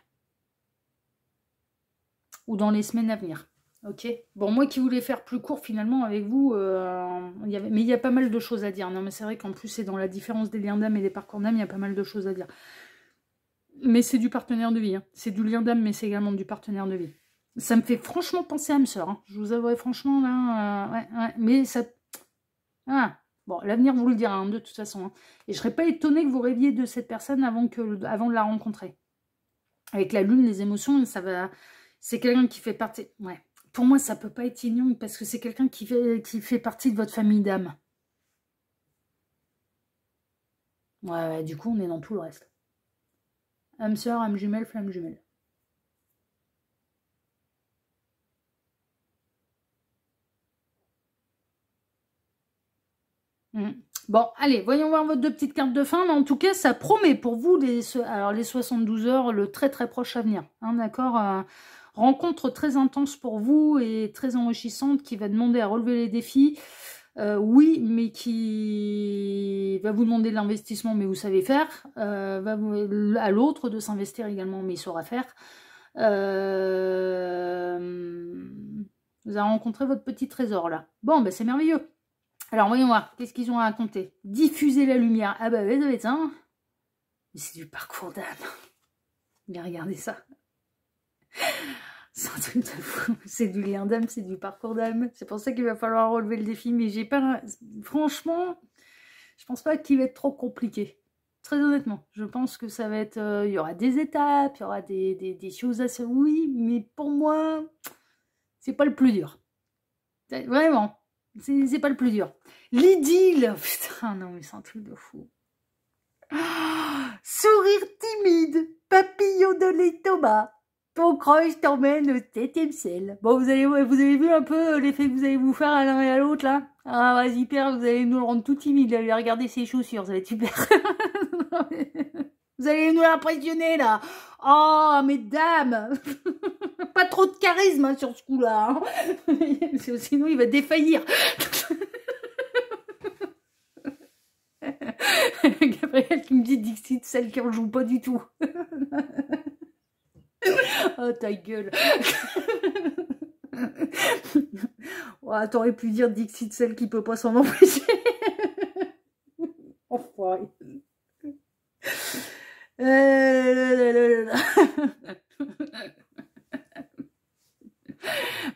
Ou dans les semaines à venir. Ok. Bon, moi qui voulais faire plus court finalement avec vous, mais il y a pas mal de choses à dire. Non, mais c'est vrai qu'en plus c'est dans la différence des liens d'âme et des parcours d'âme, il y a pas mal de choses à dire. Mais c'est du partenaire de vie. Hein. C'est du lien d'âme, mais c'est également du partenaire de vie. Ça me fait franchement penser à âme sœur. Hein. Je vous avouerai franchement là, ouais, mais ça. Ah. Bon, l'avenir vous le dira hein, de toute façon. Hein. Et je serais pas étonnée que vous rêviez de cette personne avant de la rencontrer. Avec la lune, les émotions, ça va. C'est quelqu'un qui fait partie. Ouais. Pour moi, ça peut pas être Yin parce que c'est quelqu'un qui fait partie de votre famille d'âme. Ouais, du coup, on est dans tout le reste. Âme sœur, âme jumelle, flamme jumelle. Bon, allez, voyons voir vos 2 petites cartes de fin. Mais en tout cas, ça promet pour vous les 72 heures, le très très proche avenir. Hein, d'accord rencontre très intense pour vous et très enrichissante qui va demander à relever les défis. Oui, mais qui va vous demander de l'investissement, mais vous savez faire. À l'autre de s'investir également, mais il saura faire. Vous avez rencontré votre petit trésor là. Bon, ben c'est merveilleux. Alors, voyons voir, qu'est-ce qu'ils ont à raconter? Diffuser la lumière. Ah bah, ça va être ça. Hein. Mais c'est du parcours d'âme. Bien, regardez ça. C'est un truc de fou. C'est du lien d'âme, c'est du parcours d'âme. C'est pour ça qu'il va falloir relever le défi. Mais j'ai pas... Franchement, je pense pas qu'il va être trop compliqué. Très honnêtement. Je pense que ça va être... il y aura des étapes, il y aura des choses assez... Oui, mais pour moi, c'est pas le plus dur. Vraiment. C'est pas le plus dur. L'idylle. Putain, non, mais c'est un truc de fou. Ah, sourire timide. Papillon de l'estomac. Ton crush t'emmène au 7e ciel. Bon, vous avez vu un peu l'effet que vous allez vous faire à l'un et à l'autre, là? Ah, vas-y, Père, vous allez nous le rendre tout timide. Là, regardez ses chaussures, ça va être super. Vous allez nous l'impressionner, là. Oh, mesdames. Pas trop de charisme hein, sur ce coup-là. Hein. Sinon, il va défaillir. Gabriel qui me dit Dixit, celle qui en joue pas du tout. Oh, ta gueule. Oh, t'aurais pu dire Dixit, celle qui peut pas s'en empêcher. Enfoiré.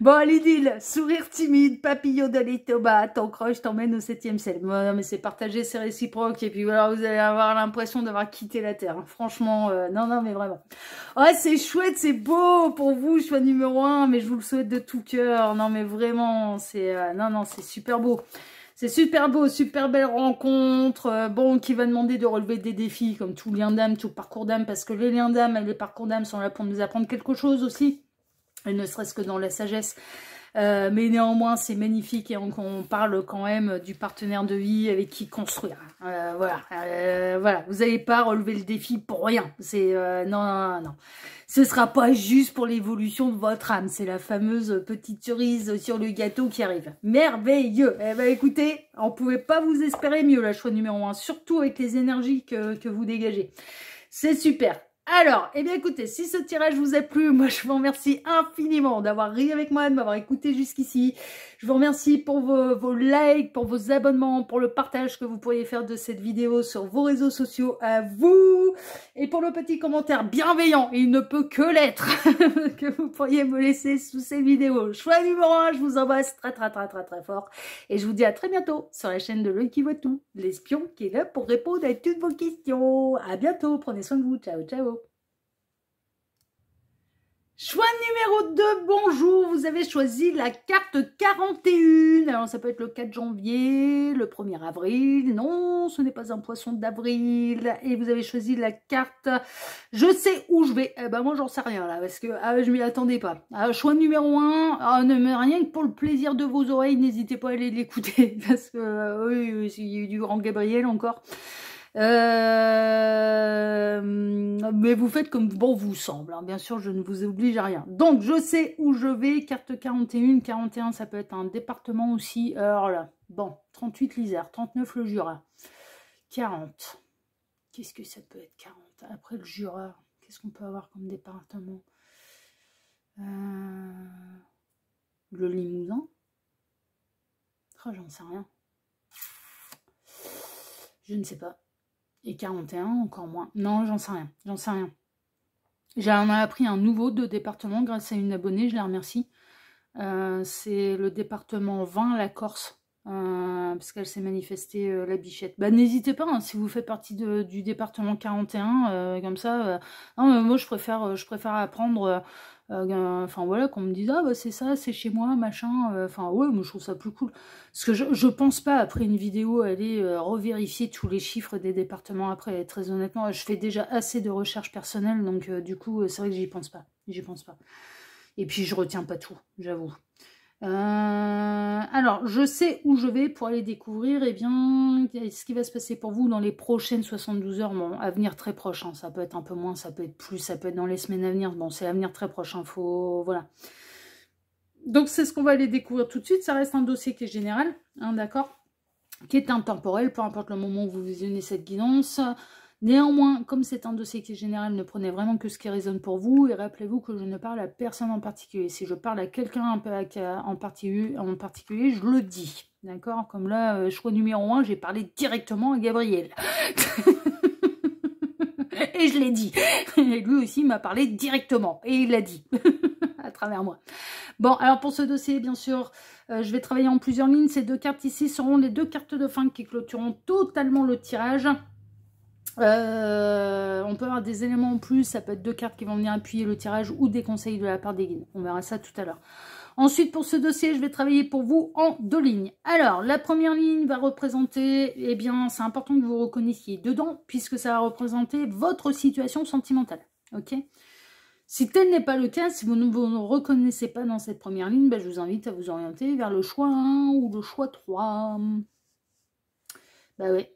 Bon, l'idylle, sourire timide, papillon de l'estomac, ton crush t'emmène au 7e ciel. Non, mais c'est partagé, c'est réciproque, et puis voilà, vous allez avoir l'impression d'avoir quitté la Terre. Hein. Franchement, non, mais vraiment. Ouais, c'est chouette, c'est beau pour vous, choix numéro 1, mais je vous le souhaite de tout cœur. Non, mais vraiment, c'est non, c'est super beau. C'est super beau, super belle rencontre, bon, qui va demander de relever des défis, comme tout lien d'âme, tout parcours d'âme, parce que les liens d'âme et les parcours d'âme sont là pour nous apprendre quelque chose aussi. Et ne serait-ce que dans la sagesse. Mais néanmoins, c'est magnifique et on parle quand même du partenaire de vie avec qui construire. Voilà, vous n'allez pas relever le défi pour rien. C'est non. Ce sera pas juste pour l'évolution de votre âme. C'est la fameuse petite cerise sur le gâteau qui arrive. Merveilleux. Eh ben écoutez, on pouvait pas vous espérer mieux, la choix numéro 1, surtout avec les énergies que vous dégagez. C'est super. Alors, eh bien écoutez, si ce tirage vous a plu, moi je vous remercie infiniment d'avoir ri avec moi, de m'avoir écouté jusqu'ici. Je vous remercie pour vos likes, pour vos abonnements, pour le partage que vous pourriez faire de cette vidéo sur vos réseaux sociaux à vous. Et pour le petit commentaire bienveillant, il ne peut que l'être, que vous pourriez me laisser sous ces vidéos. Choix numéro 1, je vous embrasse très fort. Et je vous dis à très bientôt sur la chaîne de L'Oeil qui voit tout, l'espion qui est là pour répondre à toutes vos questions. À bientôt, prenez soin de vous, ciao ciao. Choix numéro 2, bonjour, vous avez choisi la carte 41. Alors ça peut être le 4 janvier, le 1er avril, non, ce n'est pas un poisson d'avril. Et vous avez choisi la carte, je sais où je vais. Eh ben moi j'en sais rien là, parce que je m'y attendais pas. Choix numéro 1, rien que pour le plaisir de vos oreilles, n'hésitez pas à aller l'écouter, parce que oui, il y a eu du grand Gabriel encore. Mais vous faites comme bon vous semble, hein. Bien sûr je ne vous oblige à rien. Donc je sais où je vais, carte 41, 41 ça peut être un département aussi. Alors là, bon, 38 l'Isère, 39 le Jura, 40, qu'est-ce que ça peut être 40? Après le Jura, qu'est-ce qu'on peut avoir comme département? Le Limousin? Oh, j'en sais rien. Je ne sais pas. Et 41, encore moins. Non, j'en sais rien. J'en sais rien. J'en ai appris un nouveau de département grâce à une abonnée, je la remercie. C'est le département 20, la Corse. Parce qu'elle s'est manifestée, la bichette. Bah, n'hésitez pas, hein, si vous faites partie du département 41, comme ça. Non, moi, je préfère apprendre... enfin voilà, qu'on me dise ah bah c'est ça, c'est chez moi, machin, enfin ouais, moi je trouve ça plus cool, parce que je pense pas après une vidéo aller revérifier tous les chiffres des départements après, très honnêtement je fais déjà assez de recherches personnelles, donc du coup c'est vrai que j'y pense pas, et puis je retiens pas tout, j'avoue. Alors, je sais où je vais pour aller découvrir, eh bien, ce qui va se passer pour vous dans les prochaines 72 heures, bon, à venir très proche, hein, ça peut être un peu moins, ça peut être plus, ça peut être dans les semaines à venir, bon, c'est à venir très proche, hein, voilà. Donc, c'est ce qu'on va aller découvrir tout de suite, ça reste un dossier qui est général, hein, d'accord, qui est intemporel, peu importe le moment où vous visionnez cette guidance. Néanmoins, comme c'est un dossier qui est général, ne prenez vraiment que ce qui résonne pour vous, et rappelez-vous que je ne parle à personne en particulier. Si je parle à quelqu'un en particulier, je le dis, d'accord? Comme là, choix numéro 1, j'ai parlé directement à Gabriel. Et je l'ai dit. Et lui aussi m'a parlé directement, et il l'a dit, à travers moi. Bon, alors pour ce dossier, bien sûr, je vais travailler en plusieurs lignes. Ces deux cartes ici seront les deux cartes de fin qui clôtureront totalement le tirage. On peut avoir des éléments en plus, ça peut être deux cartes qui vont venir appuyer le tirage ou des conseils de la part des guides. On verra ça tout à l'heure. Ensuite, pour ce dossier, je vais travailler pour vous en deux lignes. Alors, la première ligne va représenter, eh bien, c'est important que vous reconnaissiez dedans, puisque ça va représenter votre situation sentimentale. Ok ? Si tel n'est pas le cas, si vous ne vous reconnaissez pas dans cette première ligne, ben, je vous invite à vous orienter vers le choix 1 ou le choix 3. Bah oui.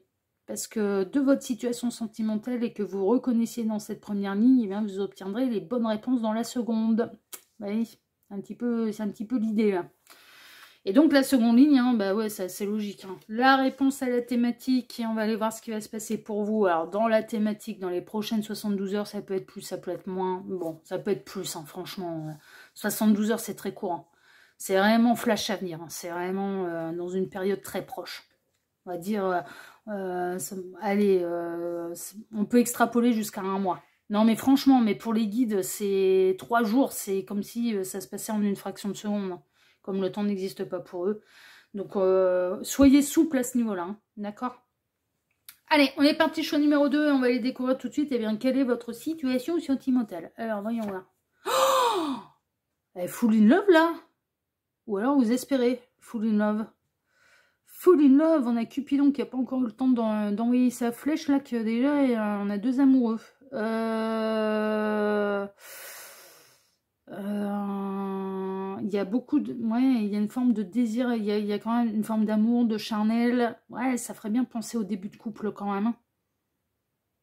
Parce que de votre situation sentimentale et que vous reconnaissiez dans cette première ligne, eh bien, vous obtiendrez les bonnes réponses dans la seconde. Bah oui, c'est un petit peu l'idée là. Et donc la seconde ligne, hein, bah ouais, c'est logique. Hein. La réponse à la thématique, et on va aller voir ce qui va se passer pour vous. Alors dans la thématique, dans les prochaines 72 heures, ça peut être plus, ça peut être moins. Bon, ça peut être plus, hein, franchement. 72 heures, c'est très court. Hein. C'est vraiment flash à venir. Hein. C'est vraiment dans une période très proche. On va dire, allez, on peut extrapoler jusqu'à un mois. Non, mais franchement, mais pour les guides, c'est 3 jours, c'est comme si ça se passait en une fraction de seconde. Hein, comme le temps n'existe pas pour eux. Donc, soyez souple à ce niveau-là, hein, d'accord? Allez, on est parti, choix numéro 2, on va aller découvrir tout de suite, eh bien, quelle est votre situation sentimentale. Alors, voyons voir. Oh, elle est full in love, là? Ou alors, vous espérez full in love? Full in love, on a Cupidon qui n'a pas encore eu le temps d'envoyer sa flèche, là, que déjà, on a deux amoureux. Il y a beaucoup de... Ouais, il y a une forme de désir, il y a quand même une forme d'amour, de charnel. Ouais, ça ferait bien penser au début de couple, quand même. Hein.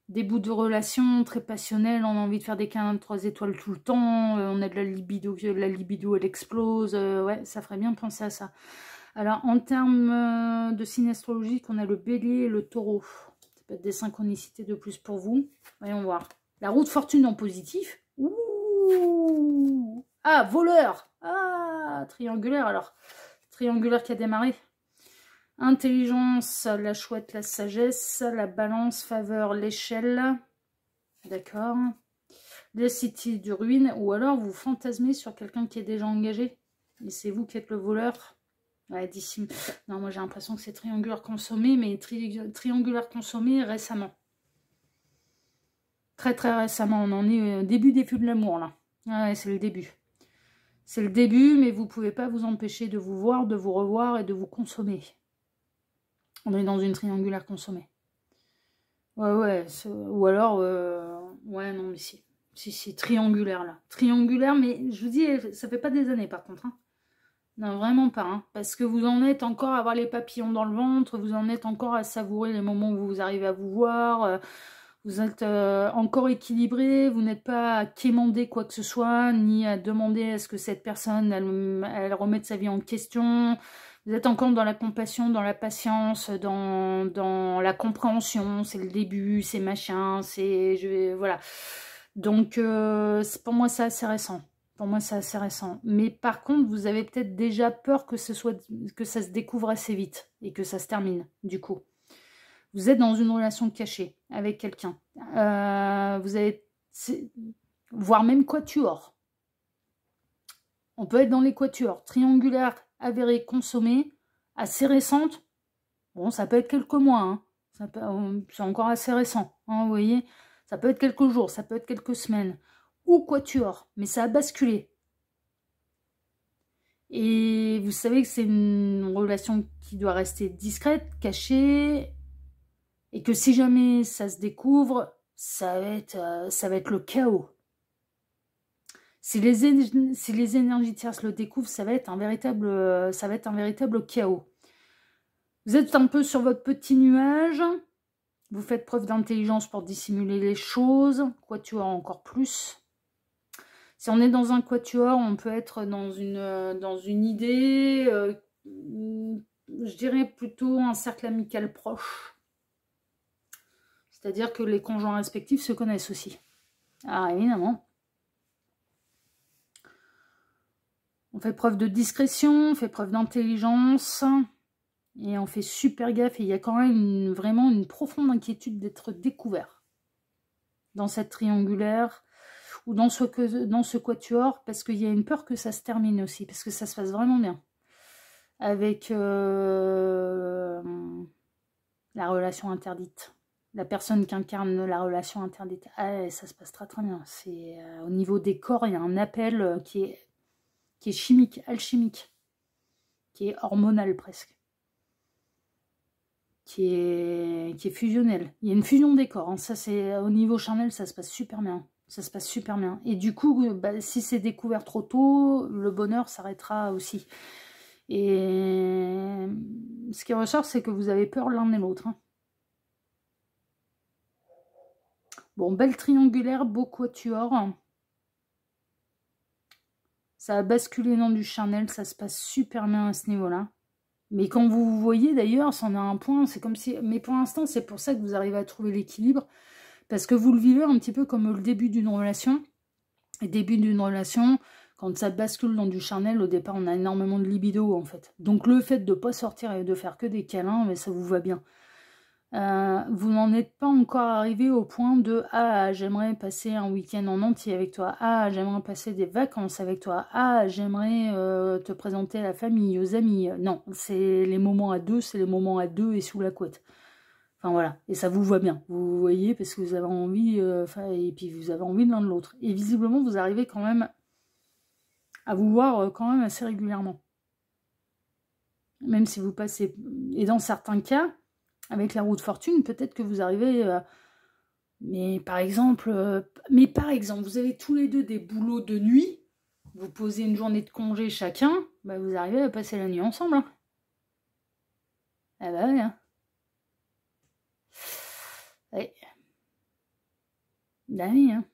Des bouts de relation très passionnels, on a envie de faire des câlins de 3 étoiles tout le temps, on a de la libido, elle explose. Ouais, ça ferait bien penser à ça. Alors, en termes de signe astrologique, on a le bélier et le taureau. Ça peut être des synchronicités de plus pour vous. Voyons voir. La roue de fortune en positif. Ouh. Ah, voleur. Ah, triangulaire alors. Triangulaire qui a démarré. Intelligence, la chouette, la sagesse, la balance, faveur, l'échelle. D'accord. La city du ruine. Ou alors vous fantasmez sur quelqu'un qui est déjà engagé. Et c'est vous qui êtes le voleur. Ouais, d'ici. Non, moi j'ai l'impression que c'est triangulaire consommé, mais triangulaire consommé récemment. Très très récemment. On en est au début des feux de l'amour là. Ouais, c'est le début. C'est le début, mais vous ne pouvez pas vous empêcher de vous voir, de vous revoir et de vous consommer. On est dans une triangulaire consommée. Ouais, ouais. Ou alors, ouais, non, mais si. Si, triangulaire, là. Triangulaire, mais je vous dis, ça fait pas des années, par contre. Hein. Non, vraiment pas. Hein, parce que vous en êtes encore à avoir les papillons dans le ventre, vous en êtes encore à savourer les moments où vous arrivez à vous voir, vous êtes encore équilibré, vous n'êtes pas à quémander quoi que ce soit, ni à demander à ce que cette personne, elle remette sa vie en question. Vous êtes encore dans la compassion, dans la patience, dans la compréhension. C'est le début, c'est machin, c'est... Voilà. Donc, pour moi, c'est assez récent. Pour moi, c'est assez récent. Mais par contre, vous avez peut-être déjà peur que ça se découvre assez vite et que ça se termine, du coup. Vous êtes dans une relation cachée avec quelqu'un. Vous avez... Voire même quatuor. On peut être dans les quatuors. Triangulaire, avéré, consommé, assez récente. Bon, ça peut être quelques mois. Hein. C'est encore assez récent. Hein, vous voyez, ça peut être quelques jours, ça peut être quelques semaines. Ou quatuor, mais ça a basculé. Et vous savez que c'est une relation qui doit rester discrète, cachée, et que si jamais ça se découvre, ça va être le chaos. Si les énergies tierces le découvrent, ça va être un véritable chaos. Vous êtes un peu sur votre petit nuage, vous faites preuve d'intelligence pour dissimuler les choses, quatuor encore plus. Si on est dans un quatuor, on peut être dans une idée, je dirais plutôt un cercle amical proche. C'est-à-dire que les conjoints respectifs se connaissent aussi. Ah, évidemment. On fait preuve de discrétion, on fait preuve d'intelligence, et on fait super gaffe. Et il y a quand même vraiment une profonde inquiétude d'être découvert dans cette triangulaire ou dans ce quatuor, parce qu'il y a une peur que ça se termine aussi, parce que ça se passe vraiment bien. Avec la relation interdite. La personne qui incarne la relation interdite. Ah, ça se passe très très bien. C'est au niveau des corps, il y a un appel qui est chimique, alchimique, qui est hormonal presque, qui est fusionnel. Il y a une fusion des corps. Hein. Ça, c'est au niveau charnel, ça se passe super bien. Ça se passe super bien. Et du coup, bah, si c'est découvert trop tôt, le bonheur s'arrêtera aussi. Et ce qui ressort, c'est que vous avez peur l'un et l'autre. Hein. Bon, belle triangulaire, beau quatuor. Ça a basculé dans du charnel, ça se passe super bien à ce niveau-là. Mais quand vous vous voyez d'ailleurs, c'en a un point, c'est comme si... Mais pour l'instant, c'est pour ça que vous arrivez à trouver l'équilibre. Parce que vous le vivez un petit peu comme le début d'une relation. Et début d'une relation, quand ça bascule dans du charnel, au départ, on a énormément de libido, en fait. Donc le fait de ne pas sortir et de faire que des câlins, mais ça vous va bien. Vous n'en êtes pas encore arrivé au point de « Ah, j'aimerais passer un week-end en entier avec toi. Ah, j'aimerais passer des vacances avec toi. Ah, j'aimerais te présenter à la famille, aux amis. » Non, c'est les moments à deux, c'est les moments à deux et sous la couette. Enfin voilà, et ça vous va bien. Vous voyez, parce que vous avez envie, et puis vous avez envie de l'un de l'autre. Et visiblement, vous arrivez quand même à vous voir quand même assez régulièrement. Même si vous passez... Et dans certains cas... Avec la roue de fortune, peut-être que vous arrivez... mais par exemple, vous avez tous les deux des boulots de nuit. Vous posez une journée de congé chacun. Bah, vous arrivez à passer la nuit ensemble. Hein. Ah bah oui. Hein. Ouais. Bah oui. Hein.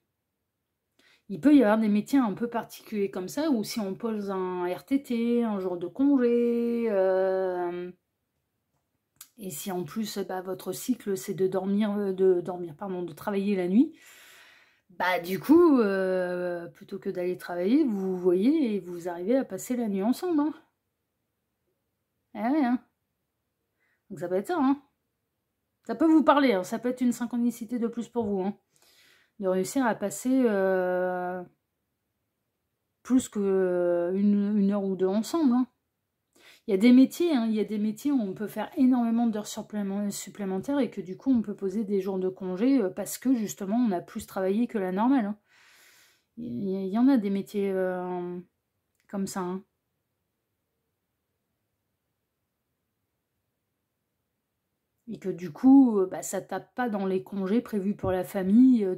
Il peut y avoir des métiers un peu particuliers comme ça, où si on pose un RTT, un jour de congé... Et si en plus, bah, votre cycle, c'est de travailler la nuit, Bah du coup, plutôt que d'aller travailler, vous voyez et vous arrivez à passer la nuit ensemble. Hein. Eh ouais, hein. Donc ça peut être ça. Hein. Ça peut vous parler, hein. Ça peut être une synchronicité de plus pour vous. Hein. De réussir à passer plus qu'une heure ou deux ensemble. Hein. Il y a des métiers, hein, il y a des métiers où on peut faire énormément d'heures supplémentaires et que du coup on peut poser des jours de congé parce que justement on a plus travaillé que la normale. Hein. Il y en a des métiers comme ça. Hein. Et que du coup, bah, ça tape pas dans les congés prévus pour la famille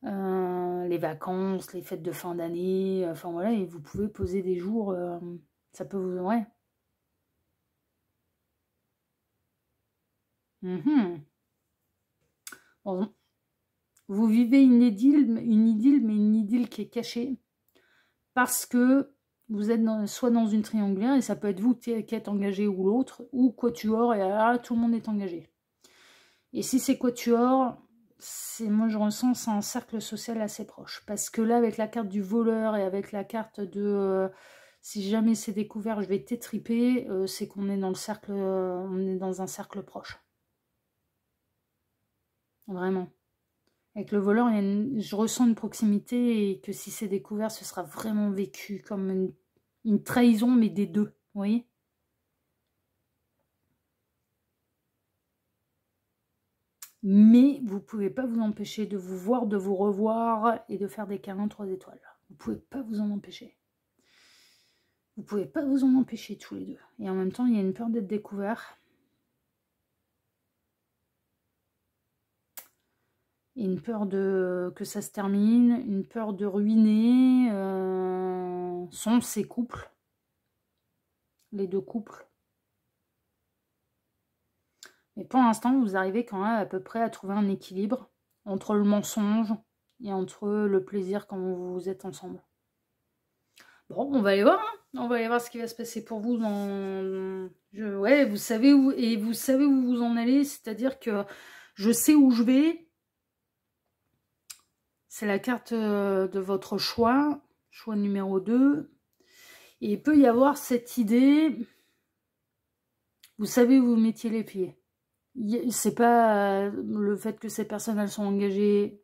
les vacances, les fêtes de fin d'année. Enfin voilà, et vous pouvez poser des jours. Ça peut vous... Ouais. Bon, vous vivez une idylle, mais une idylle qui est cachée parce que vous êtes soit dans une triangulaire et ça peut être vous qui êtes engagé ou l'autre, ou quatuor et là tout le monde est engagé. Et si c'est quatuor, moi je ressens c'est un cercle social assez proche parce que là avec la carte du voleur et avec la carte de si jamais c'est découvert je vais t'étriper, c'est qu'on est dans le cercle, on est dans un cercle proche. Vraiment. Avec le voleur, je ressens une proximité et que si c'est découvert, ce sera vraiment vécu comme une trahison, mais des deux, vous voyez? Mais vous ne pouvez pas vous empêcher de vous voir, de vous revoir et de faire des câlins 3 étoiles. Vous ne pouvez pas vous en empêcher. Vous ne pouvez pas vous en empêcher tous les deux. Et en même temps, il y a une peur d'être découvert. Une peur que ça se termine, une peur de ruiner ces couples, les deux couples. Mais pour l'instant, vous arrivez quand même à peu près à trouver un équilibre entre le mensonge et entre le plaisir quand vous êtes ensemble. Bon, on va aller voir, hein. On va aller voir ce qui va se passer pour vous ouais, vous savez où, et vous savez où vous en allez, c'est-à-dire que je sais où je vais. C'est la carte de votre choix numéro 2. Et il peut y avoir cette idée, vous savez où vous mettiez les pieds. C'est pas le fait que ces personnes elles sont engagées,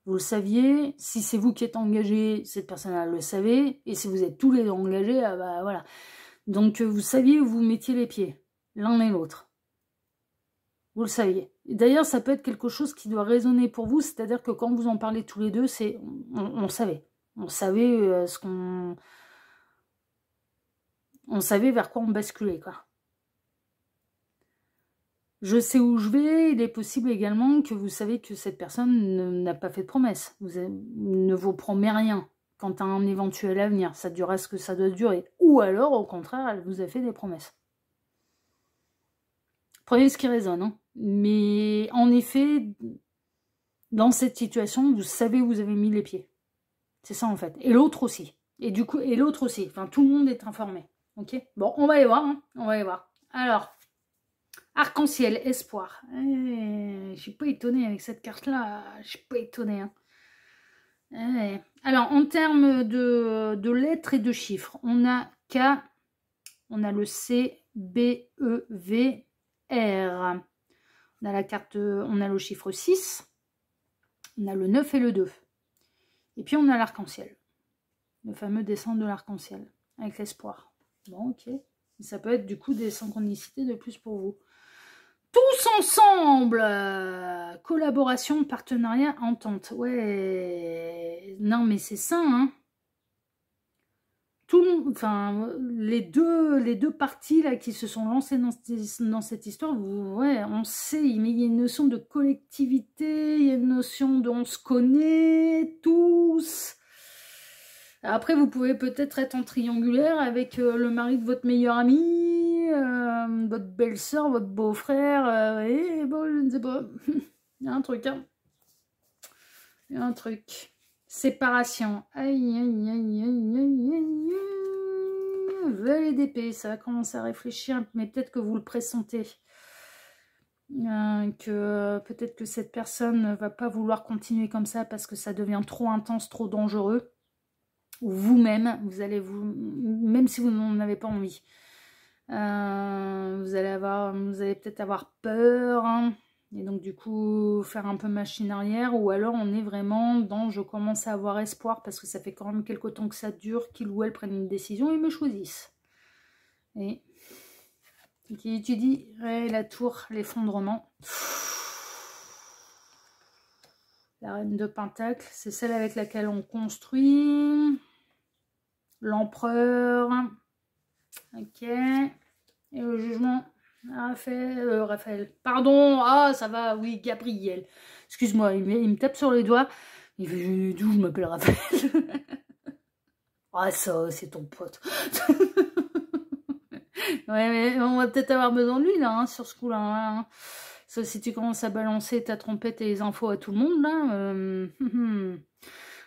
vous le saviez. Si c'est vous qui êtes engagé, cette personne elle le savait. Et si vous êtes tous les deux engagés, ah bah voilà. Donc vous saviez où vous mettiez les pieds, l'un et l'autre. Vous le saviez. D'ailleurs, ça peut être quelque chose qui doit résonner pour vous, c'est-à-dire que quand vous en parlez tous les deux, c'est on savait. On savait ce qu'on... On savait vers quoi on basculait, quoi. Je sais où je vais, il est possible également que vous savez que cette personne n'a pas fait de promesse. Ne vous promet rien quant à un éventuel avenir. Ça durera ce que ça doit durer. Ou alors, au contraire, elle vous a fait des promesses. Prenez ce qui résonne. Hein. Mais en effet, dans cette situation, vous savez où vous avez mis les pieds. C'est ça en fait. Et l'autre aussi. Et du coup, et l'autre aussi. Enfin, tout le monde est informé. Ok. Bon, on va aller voir. Hein. On va aller voir. Alors... Arc-en-ciel, espoir. Je suis pas étonnée avec cette carte-là. Je suis pas étonnée. Hein. Alors, en termes de lettres et de chiffres, on a K, on a le C, B, E, V, R. On a la carte, on a le chiffre 6, on a le 9 et le 2. Et puis, on a l'arc-en-ciel. Le fameux dessin de l'arc-en-ciel avec l'espoir. Bon, ok. Ça peut être du coup des synchronicités de plus pour vous. Tous ensemble, collaboration, partenariat, entente. Ouais, non mais c'est ça, hein. Enfin, les deux parties là qui se sont lancées dans cette histoire, ouais, on sait, mais il y a une notion de collectivité, il y a une notion de on se connaît tous. Après, vous pouvez peut-être être en triangulaire avec le mari de votre meilleur ami, votre belle-sœur, votre beau-frère, et bon, je ne sais pas. Il y a un truc, hein. Il y a un truc. Séparation. Aïe, aïe, aïe, aïe, aïe, aïe. Valet d'épée, ça va commencer à réfléchir, mais peut-être que vous le pressentez. que peut-être que cette personne ne va pas vouloir continuer comme ça parce que ça devient trop intense, trop dangereux. Ou vous-même, même si vous n'en avez pas envie, vous allez peut-être avoir peur, hein, et donc du coup faire un peu machine arrière, ou alors on est vraiment dans je commence à avoir espoir parce que ça fait quand même quelque temps que ça dure, qu'il ou elle prenne une décision et me choisissent. Et qui étudie la tour, l'effondrement. La reine de Pentacle, c'est celle avec laquelle on construit. L'empereur. Ok. Et le jugement. Raphaël. Pardon. Ah, ça va. Oui, Gabriel. Excuse-moi, il me tape sur les doigts. Il fait d'où je m'appelle Raphaël. Ah, ça, c'est ton pote. Ouais, mais on va peut-être avoir besoin de lui, là, hein, sur ce coup-là. Hein. Ça, si tu commences à balancer ta trompette et les infos à tout le monde, là...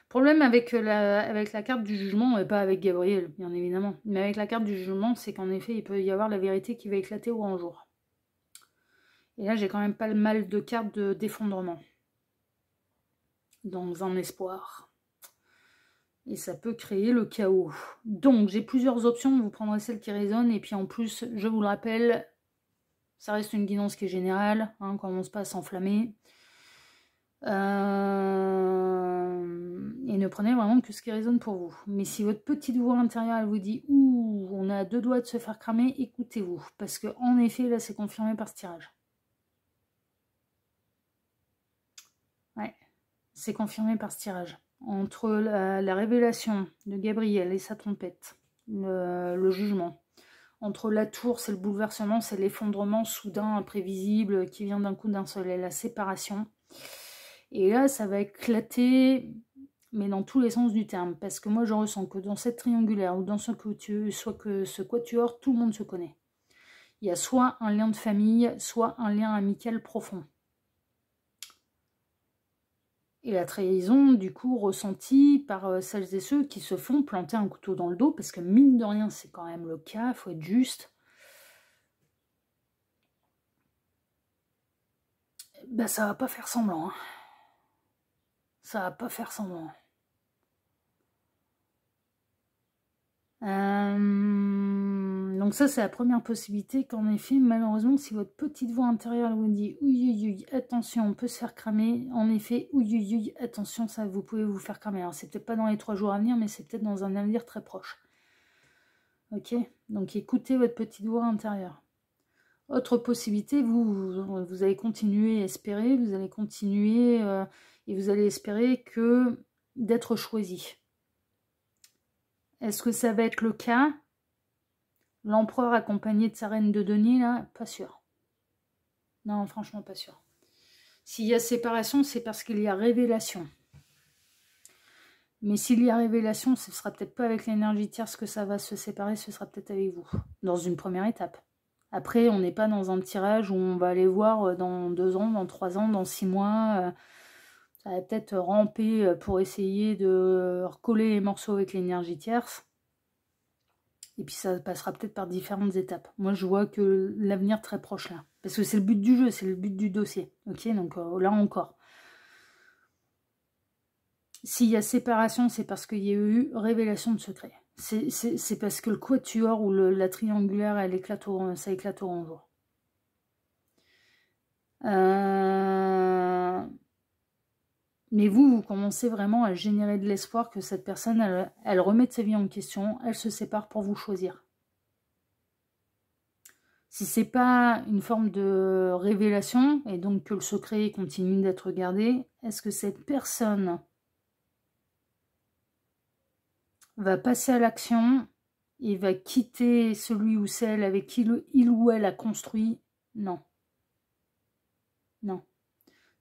Problème avec la carte du jugement, et pas avec Gabriel, bien évidemment, mais avec la carte du jugement, c'est qu'en effet, il peut y avoir la vérité qui va éclater au grand jour. Et là, j'ai quand même pas le mal de cartes d'effondrement. Dans un espoir. Et ça peut créer le chaos. Donc, j'ai plusieurs options, vous prendrez celle qui résonne, et puis en plus, je vous le rappelle, ça reste une guidance qui est générale, hein, on commence pas à s'enflammer. Et ne prenez vraiment que ce qui résonne pour vous. Mais si votre petite voix intérieure elle vous dit « Ouh, on a à 2 doigts de se faire cramer », écoutez-vous. Parce que en effet, là, c'est confirmé par ce tirage. Ouais, c'est confirmé par ce tirage. Entre la révélation de Gabriel et sa trompette, le jugement. Entre la tour, c'est le bouleversement, c'est l'effondrement soudain, imprévisible, qui vient d'un coup d'un seul, et la séparation. Et là, ça va éclater, mais dans tous les sens du terme. Parce que moi, je ressens que dans cette triangulaire ou dans ce quatuor, tout le monde se connaît. Il y a soit un lien de famille, soit un lien amical profond. Et la trahison, du coup, ressentie par celles et ceux qui se font planter un couteau dans le dos, parce que mine de rien, c'est quand même le cas, il faut être juste. Ben, ça va pas faire semblant, hein. Ça va pas faire semblant. Donc ça, c'est la première possibilité qu'en effet, malheureusement, si votre petite voix intérieure vous dit « Ouïe, attention, on peut se faire cramer », en effet, « Ouïe, attention, ça, vous pouvez vous faire cramer ». Alors, c'est peut-être pas dans les 3 jours à venir, mais c'est peut-être dans un avenir très proche. Ok? Donc, écoutez votre petite voix intérieure. Autre possibilité, vous allez continuer à espérer, vous allez continuer et vous allez espérer que d'être choisi. Est-ce que ça va être le cas? L'empereur accompagné de sa reine de denier, là, pas sûr. Non, franchement, pas sûr. S'il y a séparation, c'est parce qu'il y a révélation. Mais s'il y a révélation, ce sera peut-être pas avec l'énergie tierce que ça va se séparer, ce sera peut-être avec vous, dans une première étape. Après, on n'est pas dans un tirage où on va aller voir dans 2 ans, dans 3 ans, dans 6 mois. Ça va peut-être ramper pour essayer de recoller les morceaux avec l'énergie tierce. Et puis ça passera peut-être par différentes étapes. Moi, je vois que l'avenir très proche là. Parce que c'est le but du jeu, c'est le but du dossier. Ok, donc là encore. S'il y a séparation, c'est parce qu'il y a eu révélation de secret. C'est parce que le quatuor ou la triangulaire, ça éclate au grand jour. Mais vous commencez vraiment à générer de l'espoir que cette personne, elle remette sa vie en question, elle se sépare pour vous choisir. Si c'est pas une forme de révélation, et donc que le secret continue d'être gardé, est-ce que cette personne va passer à l'action et va quitter celui ou celle avec qui il ou elle a construit? Non. Non.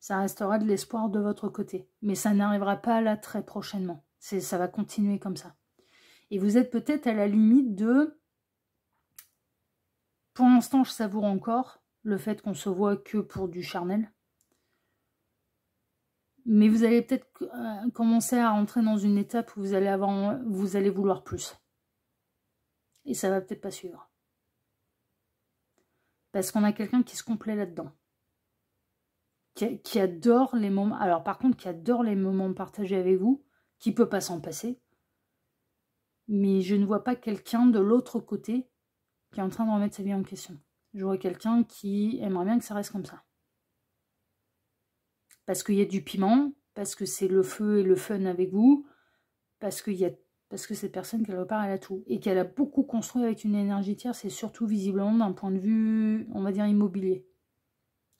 Ça restera de l'espoir de votre côté. Mais ça n'arrivera pas là très prochainement. Ça va continuer comme ça. Et vous êtes peut-être à la limite de... Pour l'instant, je savoure encore le fait qu'on se voit que pour du charnel. Mais vous allez peut-être commencer à rentrer dans une étape où vous allez vouloir plus. Et ça va peut-être pas suivre. Parce qu'on a quelqu'un qui se complaît là-dedans. qui adore les moments... Alors par contre, qui adore les moments partagés avec vous, qui ne peut pas s'en passer. Mais je ne vois pas quelqu'un de l'autre côté qui est en train de remettre sa vie en question. Je vois quelqu'un qui aimerait bien que ça reste comme ça. Parce qu'il y a du piment, parce que c'est le feu et le fun avec vous, parce que cette personne, quelque part, elle a tout. Et qu'elle a beaucoup construit avec une énergie tierce, c'est surtout visiblement d'un point de vue, on va dire, immobilier.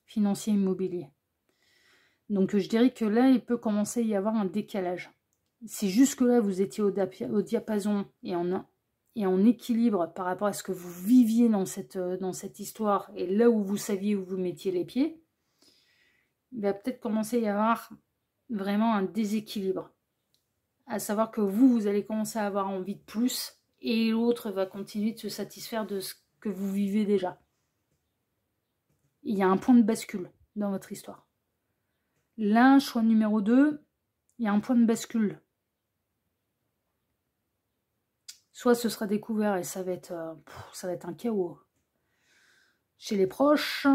Financier immobilier. Donc je dirais que là, il peut commencer à y avoir un décalage. Si jusque-là, vous étiez au diapason et en équilibre par rapport à ce que vous viviez dans cette histoire, et là où vous saviez où vous mettiez les pieds, il va peut-être commencer à y avoir vraiment un déséquilibre. À savoir que vous allez commencer à avoir envie de plus, et l'autre va continuer de se satisfaire de ce que vous vivez déjà. Il y a un point de bascule dans votre histoire. Là, choix numéro 2, il y a un point de bascule. Soit ce sera découvert et ça va être un chaos. Chez les proches,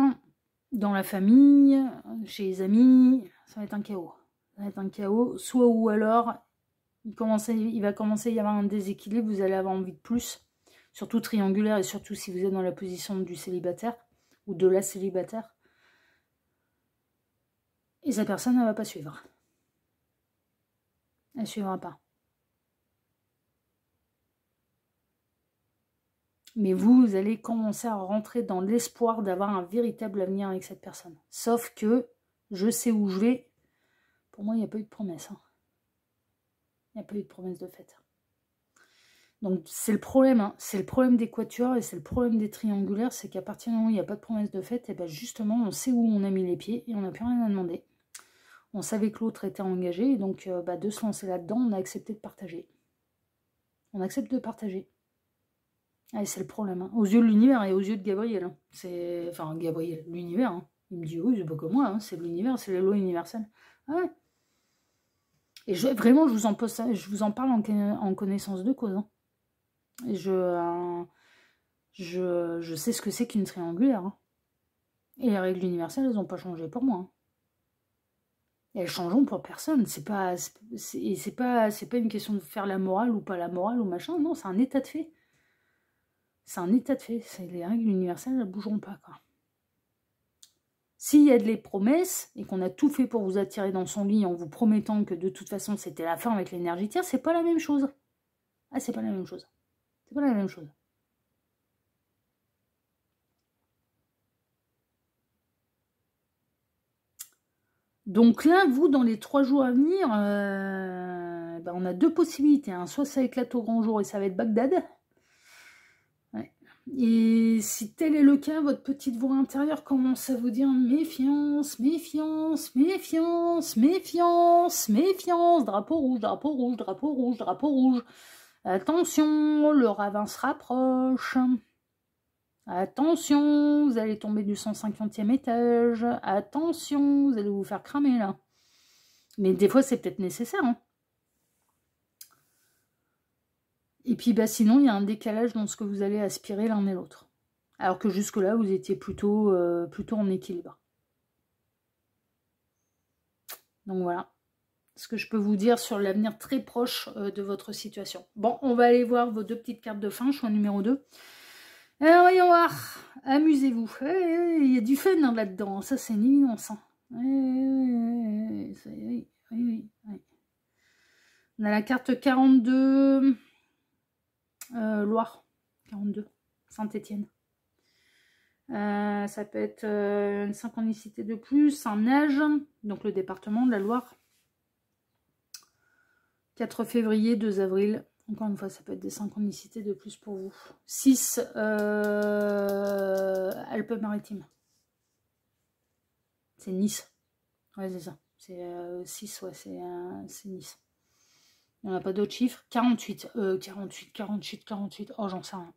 dans la famille, chez les amis, ça va être un chaos. Ça va être un chaos. Soit ou alors, il va commencer à y avoir un déséquilibre, vous allez avoir envie de plus. Surtout triangulaire et surtout si vous êtes dans la position du célibataire ou de la célibataire. Et cette personne, elle ne va pas suivre. Elle ne suivra pas. Mais vous allez commencer à rentrer dans l'espoir d'avoir un véritable avenir avec cette personne. Sauf que je sais où je vais. Pour moi, il n'y a pas eu de promesse. Il n'y a pas eu de promesse de fait. Donc c'est le problème. Hein. C'est le problème des quatuors et c'est le problème des triangulaires. C'est qu'à partir du moment où il n'y a pas de promesse de fait, et ben justement, on sait où on a mis les pieds et on n'a plus rien à demander. On savait que l'autre était engagé. Et donc de se lancer là-dedans, on a accepté de partager. On accepte de partager. Ah, c'est le problème, hein. Aux yeux de l'univers et aux yeux de Gabriel. Hein. Enfin, Gabriel, l'univers. Hein. Il me dit, oui, c'est pas comme moi, hein. C'est l'univers, c'est les lois universelles. Ah ouais. Et vraiment, je vous en parle en connaissance de cause. Hein. Et je sais ce que c'est qu'une triangulaire. Hein. Et les règles universelles, elles n'ont pas changé pour moi. Hein. Et elles changeront pour personne. C'est pas une question de faire la morale ou pas la morale ou machin. Non, c'est un état de fait. C'est un état de fait. Les règles universelles, elles ne bougeront pas. Quoi. S'il y a des promesses et qu'on a tout fait pour vous attirer dans son lit en vous promettant que de toute façon c'était la fin avec l'énergie tierce, c'est pas la même chose. Ah, c'est pas la même chose. C'est pas la même chose. Donc là, vous, dans les 3 jours à venir, on a 2 possibilités. Hein. Soit ça éclate au grand jour et ça va être Bagdad. Ouais. Et si tel est le cas, votre petite voix intérieure commence à vous dire méfiance, méfiance, méfiance, méfiance, méfiance, drapeau rouge, drapeau rouge, drapeau rouge, drapeau rouge. Attention, le ravin se rapproche. Attention, vous allez tomber du 150e étage. Attention, vous allez vous faire cramer là. Mais des fois, c'est peut-être nécessaire. Hein. Et puis, sinon, il y a un décalage dans ce que vous allez aspirer l'un et l'autre. Alors que jusque-là, vous étiez plutôt en équilibre. Donc voilà. Ce que je peux vous dire sur l'avenir très proche de votre situation. Bon, on va aller voir vos 2 petites cartes de fin, choix numéro 2. Alors, voyons voir. Amusez-vous. Il y a du fun là-dedans. Ça, c'est une évidence. Hein. Oui. On a la carte 42. Loire. 42. Saint-Étienne. Ça peut être une synchronicité de plus. Un âge. Donc, le département de la Loire. 4 février, 2 avril. Encore une fois, ça peut être des synchronicités de plus pour vous. 6, Alpes-Maritimes. C'est Nice. Ouais, c'est ça. C'est 6, ouais, c'est Nice. Il n'y en a pas d'autres chiffres. 48. 48. Oh, j'en sais rien.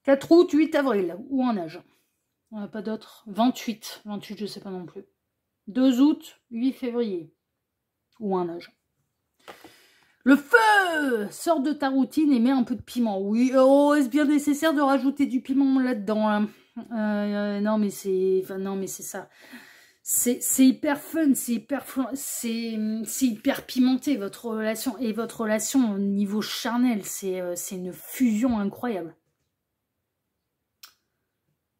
4 août, 8 avril. Ou un âge. Il n'y en a pas d'autres. 28. 28, je ne sais pas non plus. 2 août, 8 février. Ou un âge. Le feu! Sors de ta routine et mets un peu de piment. Oui, oh, est-ce bien nécessaire de rajouter du piment là-dedans hein non, mais c'est ça. c'est hyper fun, c'est hyper pimenté votre relation. Et votre relation au niveau charnel, c'est une fusion incroyable.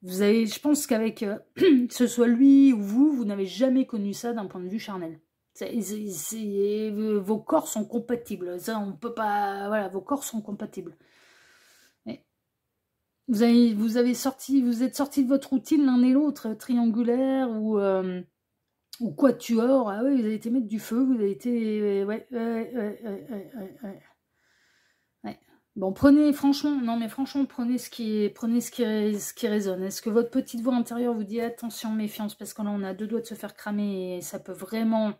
Vous avez, je pense qu'avec, que ce soit lui ou vous n'avez jamais connu ça d'un point de vue charnel. Vos corps sont compatibles. Ça, on peut pas, voilà, vos corps sont compatibles. Vous êtes sortis de votre routine l'un et l'autre, triangulaire ou quatuor. Ah oui, vous avez été mettre du feu, vous avez été... Ouais. Bon, prenez, franchement, non mais franchement, prenez ce qui résonne. Est-ce que votre petite voix intérieure vous dit attention, méfiance, parce que là on a deux doigts de se faire cramer et ça peut vraiment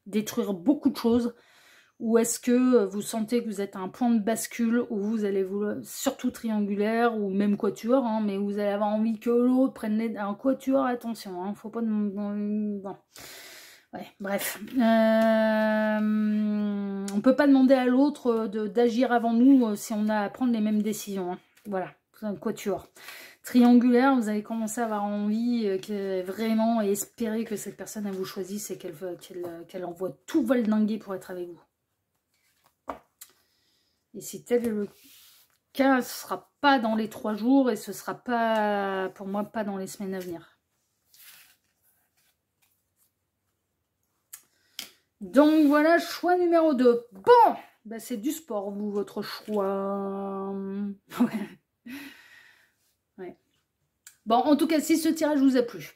détruire beaucoup de choses? Ou est-ce que vous sentez que vous êtes à un point de bascule où vous allez vouloir, surtout triangulaire ou même quatuor, hein, mais vous allez avoir envie que l'autre prenne un quatuor, attention, hein, faut pas... Bon. Ouais, bref. On peut pas demander à l'autre d'agir avant nous si on a à prendre les mêmes décisions. Hein. Voilà, un quatuor. Triangulaire, vous allez commencer à avoir envie vraiment et espérer que cette personne elle vous choisisse et qu'elle envoie tout valdinguer pour être avec vous. Et si tel est le cas, ce ne sera pas dans les 3 jours et ce ne sera pas, pour moi, pas dans les semaines à venir. Donc voilà, choix numéro 2. Bon, bah, c'est du sport, vous, votre choix. Ouais. Bon, en tout cas, si ce tirage vous a plu,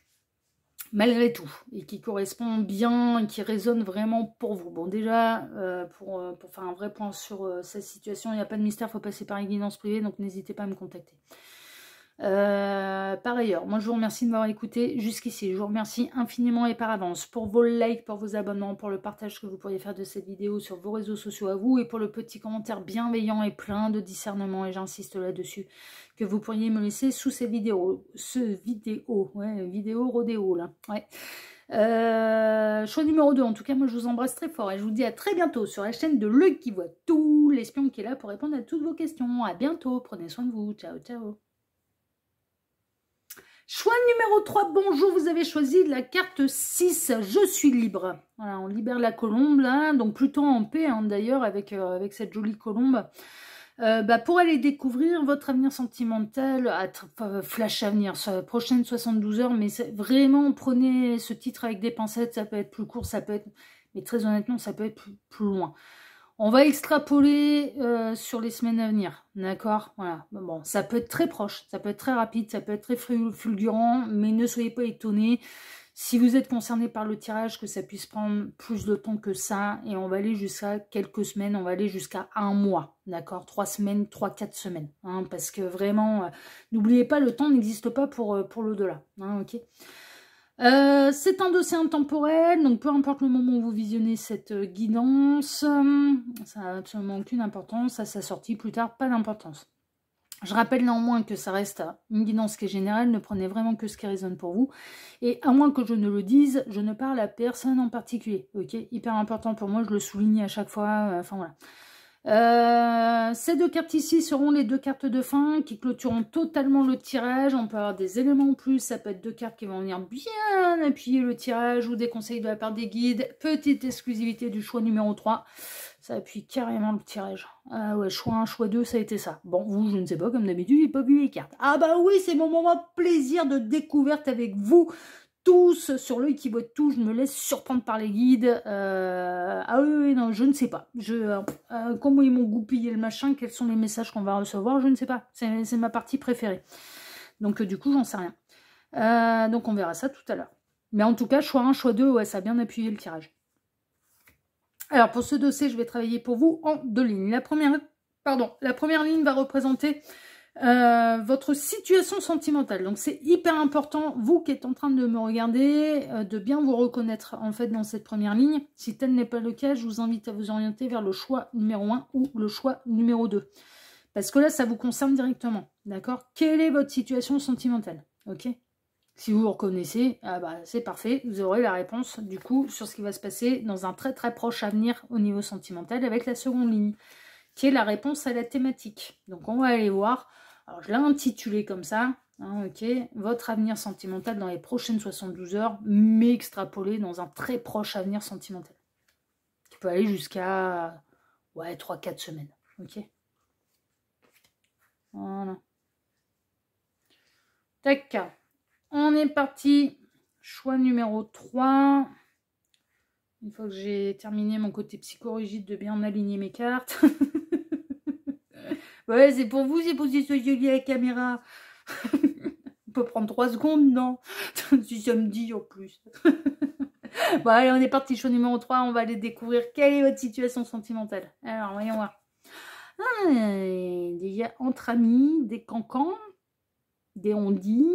malgré tout, et qui correspond bien, et qui résonne vraiment pour vous. Bon, déjà, pour faire un vrai point sur cette situation, il n'y a pas de mystère, il faut passer par une guidance privée, donc n'hésitez pas à me contacter. Par ailleurs, moi je vous remercie de m'avoir écouté jusqu'ici. Je vous remercie infiniment et par avance pour vos likes, pour vos abonnements, pour le partage que vous pourriez faire de cette vidéo sur vos réseaux sociaux à vous et pour le petit commentaire bienveillant et plein de discernement, et j'insiste là-dessus, que vous pourriez me laisser sous cette vidéo. Vidéo rodéo là. Ouais. Choix numéro 2, en tout cas moi je vous embrasse très fort et je vous dis à très bientôt sur la chaîne de L'Œil qui voit tout, l'espion qui est là pour répondre à toutes vos questions. À bientôt, prenez soin de vous, ciao ciao. Choix numéro 3, bonjour, vous avez choisi la carte 6, je suis libre. Voilà, on libère la colombe là, donc plutôt en paix hein, d'ailleurs avec cette jolie colombe. Pour aller découvrir votre avenir sentimental, flash avenir, prochaine 72 heures, mais vraiment prenez ce titre avec des pincettes, ça peut être plus court, ça peut être, mais très honnêtement ça peut être plus loin. On va extrapoler sur les semaines à venir, d'accord? Voilà, bon, ça peut être très proche, ça peut être très rapide, ça peut être très fulgurant, mais ne soyez pas étonnés si vous êtes concerné par le tirage que ça puisse prendre plus de temps que ça, et on va aller jusqu'à quelques semaines, on va aller jusqu'à 1 mois, d'accord? 3 semaines, 3-4 semaines, hein, parce que vraiment, n'oubliez pas, le temps n'existe pas pour l'au-delà, hein, ok? C'est un dossier intemporel, donc peu importe le moment où vous visionnez cette guidance, ça n'a absolument aucune importance, à sa sortie plus tard, pas d'importance. Je rappelle néanmoins que ça reste une guidance qui est générale, ne prenez vraiment que ce qui résonne pour vous, et à moins que je ne le dise, je ne parle à personne en particulier, ok? Hyper important pour moi, je le souligne à chaque fois, enfin voilà. Ces 2 cartes ici seront les 2 cartes de fin qui clôtureront totalement le tirage. On peut avoir des éléments en plus, ça peut être 2 cartes qui vont venir bien appuyer le tirage ou des conseils de la part des guides. Petite exclusivité du choix numéro 3, ça appuie carrément le tirage. Ah ouais, choix 1, choix 2, ça a été ça. Bon, vous, je ne sais pas, comme d'habitude, j'ai pas vu les cartes. Ah bah oui, c'est mon moment de plaisir de découverte avec vous. Tous sur L'Œil qui voit tout, je me laisse surprendre par les guides. Ah oui, non, je ne sais pas. Comment ils m'ont goupillé le machin, quels sont les messages qu'on va recevoir, je ne sais pas. C'est ma partie préférée. Donc du coup, j'en sais rien. Donc on verra ça tout à l'heure. Mais en tout cas, choix 1, choix 2, ouais, ça a bien appuyé le tirage. Alors pour ce dossier, je vais travailler pour vous en 2 lignes. La première ligne va représenter votre situation sentimentale. Donc c'est hyper important, vous qui êtes en train de me regarder, de bien vous reconnaître en fait dans cette première ligne. Si tel n'est pas le cas, je vous invite à vous orienter vers le choix numéro 1 ou le choix numéro 2. Parce que là, ça vous concerne directement. D'accord? Quelle est votre situation sentimentale? Ok? Si vous vous reconnaissez, c'est parfait. Vous aurez la réponse du coup sur ce qui va se passer dans un très très proche avenir au niveau sentimental avec la seconde ligne, qui est la réponse à la thématique. Donc on va aller voir. Alors, je l'ai intitulé comme ça. Hein, ok, votre avenir sentimental dans les prochaines 72 heures, mais extrapolé dans un très proche avenir sentimental. Qui peut aller jusqu'à ouais, 3-4 semaines. Ok. Voilà. Tac. On est parti. Choix numéro 3. Une fois que j'ai terminé mon côté psychorigide de bien aligner mes cartes. Ouais, c'est pour vous, j'ai positionné la caméra. On peut prendre 3 secondes, non? Si ça me dit en plus. Bon, allez, on est parti. Choix numéro 3. On va aller découvrir quelle est votre situation sentimentale. Alors, voyons voir. Ah, déjà, entre amis, des cancans, des ondits.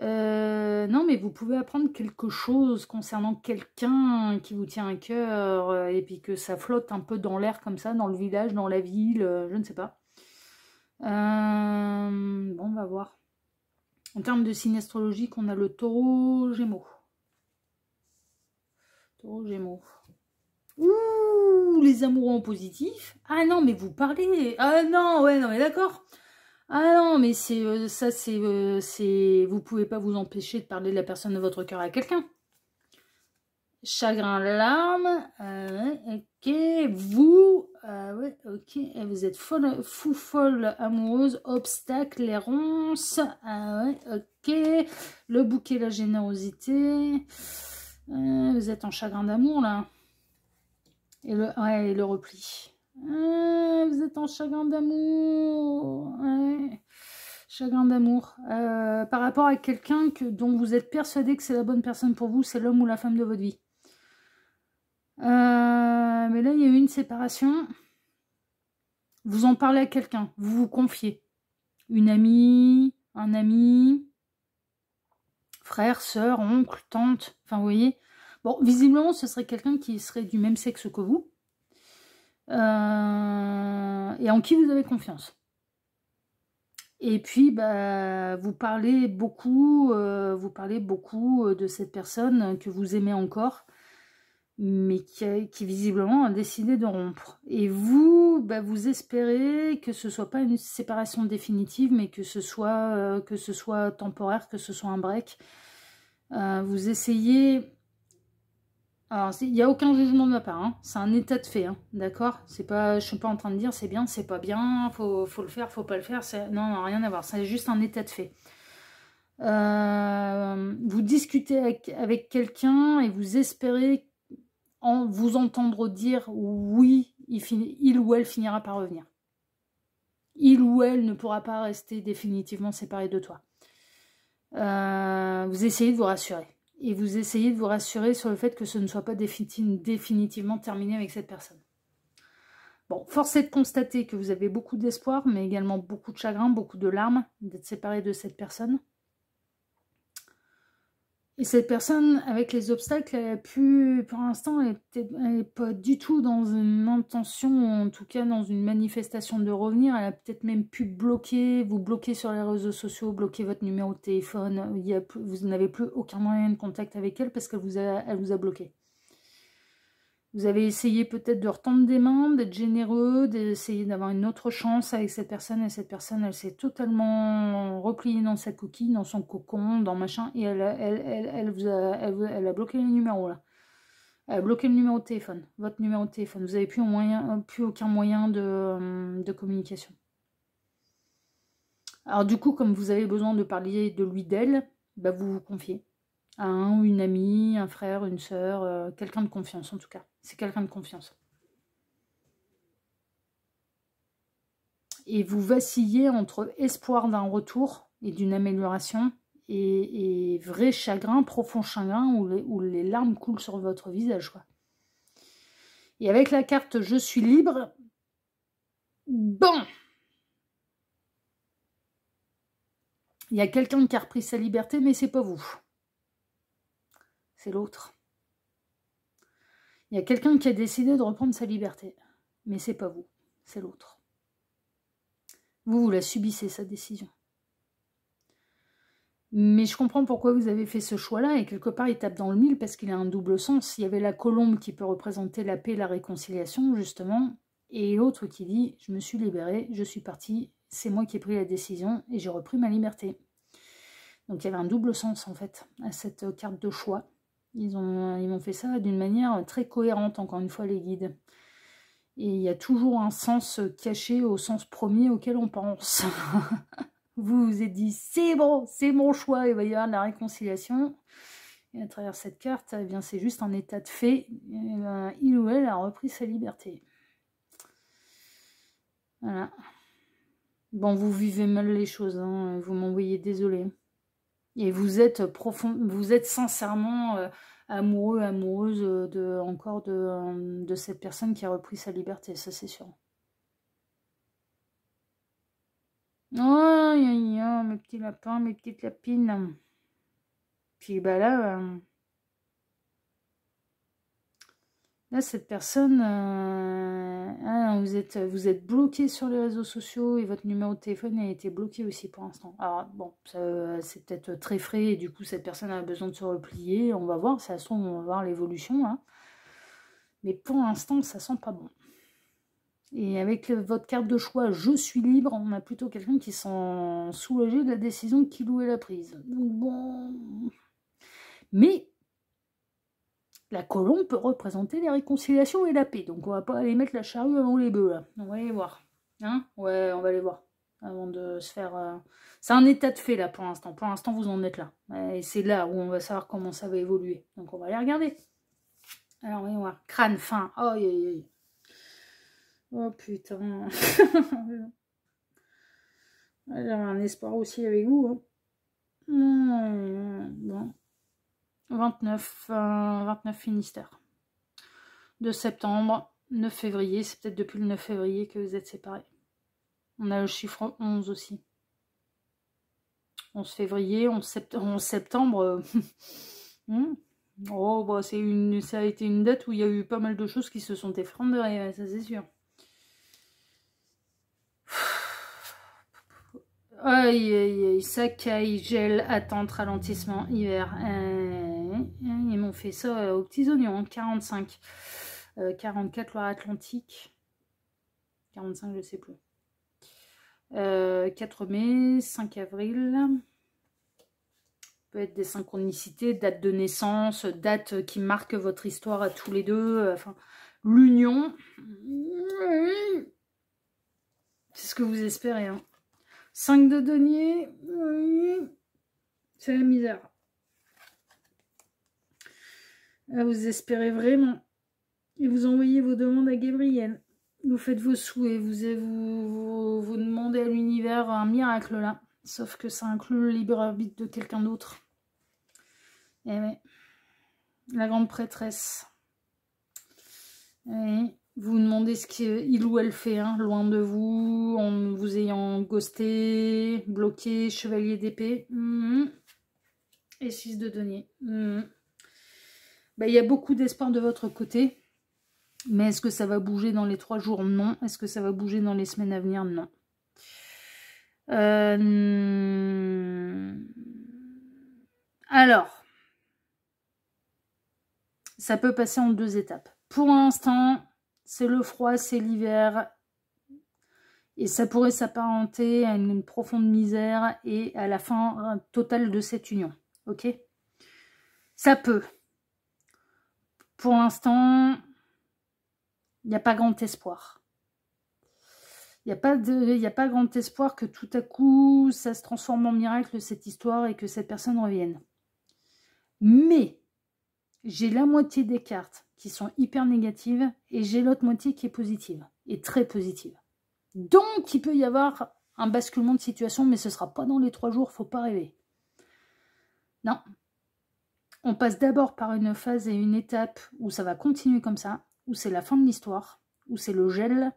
Non, mais vous pouvez apprendre quelque chose concernant quelqu'un qui vous tient à cœur et puis que ça flotte un peu dans l'air comme ça, dans le village, dans la ville, je ne sais pas. Bon, on va voir. En termes de signe astrologique, on a le taureau Gémeaux. Taureau Gémeaux. Ouh, les amoureux en positif. Ah non, mais vous parlez. Ah non, ouais, non, mais d'accord. Ah non, mais c'est ça, c'est vous pouvez pas vous empêcher de parler de la personne de votre cœur à quelqu'un. Chagrin, larmes, ok, vous, ouais, ok, vous êtes folle, amoureuse, obstacle, les ronces, ouais, ok, le bouquet, la générosité, vous êtes en chagrin d'amour là, et ouais, et le repli. Vous êtes en chagrin d'amour, ouais. Chagrin d'amour. Par rapport à quelqu'un dont vous êtes persuadé que c'est la bonne personne pour vous, c'est l'homme ou la femme de votre vie. Mais là, il y a eu une séparation. Vous en parlez à quelqu'un, vous vous confiez. Une amie, un ami, frère, sœur, oncle, tante, enfin, vous voyez. Bon, visiblement, ce serait quelqu'un qui serait du même sexe que vous. Et en qui vous avez confiance. Et puis, bah, vous parlez beaucoup de cette personne que vous aimez encore, mais qui visiblement a décidé de rompre. Et vous, bah, vous espérez que ce soit pas une séparation définitive, mais que ce soit temporaire, que ce soit un break. Vous essayez... Alors, il n'y a aucun jugement de ma part, hein. C'est un état de fait, hein, d'accord? C'est pas, je suis pas en train de dire c'est bien, c'est pas bien, faut le faire, faut pas le faire. Non, rien à voir, c'est juste un état de fait. Vous discutez avec quelqu'un et vous espérez vous entendre dire oui, il ou elle finira par revenir. Il ou elle ne pourra pas rester définitivement séparé de toi. Vous essayez de vous rassurer. Et vous essayez de vous rassurer sur le fait que ce ne soit pas définitivement terminé avec cette personne. Bon, force est de constater que vous avez beaucoup d'espoir, mais également beaucoup de chagrin, beaucoup de larmes d'être séparé de cette personne. Et cette personne, avec les obstacles, elle a pu, pour l'instant, elle n'est pas du tout dans une intention, ou en tout cas dans une manifestation de revenir. Elle a peut-être même pu vous bloquer sur les réseaux sociaux, bloquer votre numéro de téléphone. Vous n'avez plus aucun moyen de contact avec elle parce qu'elle vous a bloqué. Vous avez essayé peut-être de retendre des mains, d'être généreux, d'essayer d'avoir une autre chance avec cette personne. Et cette personne, elle s'est totalement repliée dans sa coquille, dans son cocon, dans machin. Et elle a bloqué les numéros là. Elle a bloqué le numéro de téléphone, votre numéro de téléphone. Vous n'avez plus aucun moyen de communication. Alors du coup, comme vous avez besoin de parler de lui, d'elle, bah, vous vous confiez à un ou une amie, un frère, une sœur, quelqu'un de confiance en tout cas. C'est quelqu'un de confiance. Et vous vacillez entre espoir d'un retour et d'une amélioration et vrai chagrin, profond chagrin où les larmes coulent sur votre visage, quoi. Et avec la carte « Je suis libre », bon, il y a quelqu'un qui a repris sa liberté, mais c'est pas vous. C'est l'autre. Il y a quelqu'un qui a décidé de reprendre sa liberté, mais c'est pas vous, c'est l'autre. Vous la subissez, sa décision. Mais je comprends pourquoi vous avez fait ce choix-là, et quelque part, il tape dans le mille parce qu'il a un double sens. Il y avait la colombe qui peut représenter la paix, la réconciliation, justement, et l'autre qui dit « je me suis libérée, je suis partie, c'est moi qui ai pris la décision et j'ai repris ma liberté. Donc il y avait un double sens en fait à cette carte de choix. Ils m'ont fait ça d'une manière très cohérente, encore une fois, les guides. Et il y a toujours un sens caché au sens premier auquel on pense. Vous vous êtes dit, c'est bon, c'est mon choix, il va y avoir de la réconciliation. Et à travers cette carte, eh bien, c'est juste un état de fait. Et bien, il ou elle a repris sa liberté. Voilà. Bon, vous vivez mal les choses, hein, vous m'envoyez désolé. Et vous êtes sincèrement amoureux, amoureuse de cette personne qui a repris sa liberté, ça c'est sûr. Oh, mes petits lapins, mes petites lapines. Puis bah là, cette personne, vous êtes bloqué sur les réseaux sociaux et votre numéro de téléphone a été bloqué aussi pour l'instant. Alors bon, c'est peut-être très frais et du coup cette personne a besoin de se replier. On va voir, ça sent, on va voir l'évolution. Hein. Mais pour l'instant, ça sent pas bon. Et avec votre carte de choix, je suis libre, on a plutôt quelqu'un qui s'en soulagé de la décision qu'il ou elle a prise. Donc bon... Mais la colombe peut représenter les réconciliations et la paix. Donc on va pas aller mettre la charrue avant les bœufs là. On va aller voir. Hein? Ouais, on va aller voir. Avant de se faire... C'est un état de fait là pour l'instant. Pour l'instant vous en êtes là. Et c'est là où on va savoir comment ça va évoluer. Donc on va aller regarder. Alors on va voir. Crâne fin. Oh, oh putain. J'avais un espoir aussi avec vous. Hein. Bon. 29 Finistère. De septembre, 9 février. C'est peut-être depuis le 9 février que vous êtes séparés. On a le chiffre 11 aussi. 11 février, 11 septembre. Oh, bah, ça a été une date où il y a eu pas mal de choses qui se sont effondrées, ça c'est sûr. Aïe, aïe, aïe, ça caille, gel, attente, ralentissement, hiver. Ils m'ont fait ça aux petits oignons, hein, 45. 44 Loire-Atlantique. 45, je sais plus. 4 mai, 5 avril. Peut être des synchronicités, date de naissance, date qui marque votre histoire à tous les deux. Enfin, l'union. C'est ce que vous espérez, hein. 5 de denier, c'est la misère. Vous espérez vraiment. Et vous envoyez vos demandes à Gabriel. Vous faites vos souhaits. Vous demandez à l'univers un miracle là. Sauf que ça inclut le libre arbitre de quelqu'un d'autre. Et oui. La grande prêtresse. Oui. Vous demandez ce qu'il ou elle fait, hein, loin de vous, en vous ayant ghosté, bloqué, chevalier d'épée. Et 6 de denier. Bah, y a beaucoup d'espoir de votre côté. Mais est-ce que ça va bouger dans les 3 jours? Non. Est-ce que ça va bouger dans les semaines à venir? Non. Alors, ça peut passer en 2 étapes. Pour l'instant... C'est le froid, c'est l'hiver. Et ça pourrait s'apparenter à une profonde misère et à la fin totale de cette union. Ok? Ça peut. Pour l'instant, il n'y a pas grand espoir. Il n'y a pas grand espoir que tout à coup, ça se transforme en miracle, cette histoire, et que cette personne revienne. Mais, j'ai la moitié des cartes qui sont hyper négatives et j'ai l'autre moitié qui est positive et très positive. Donc, il peut y avoir un basculement de situation, mais ce ne sera pas dans les 3 jours, faut pas rêver. Non. On passe d'abord par une phase et une étape où ça va continuer comme ça, où c'est la fin de l'histoire, où c'est le gel,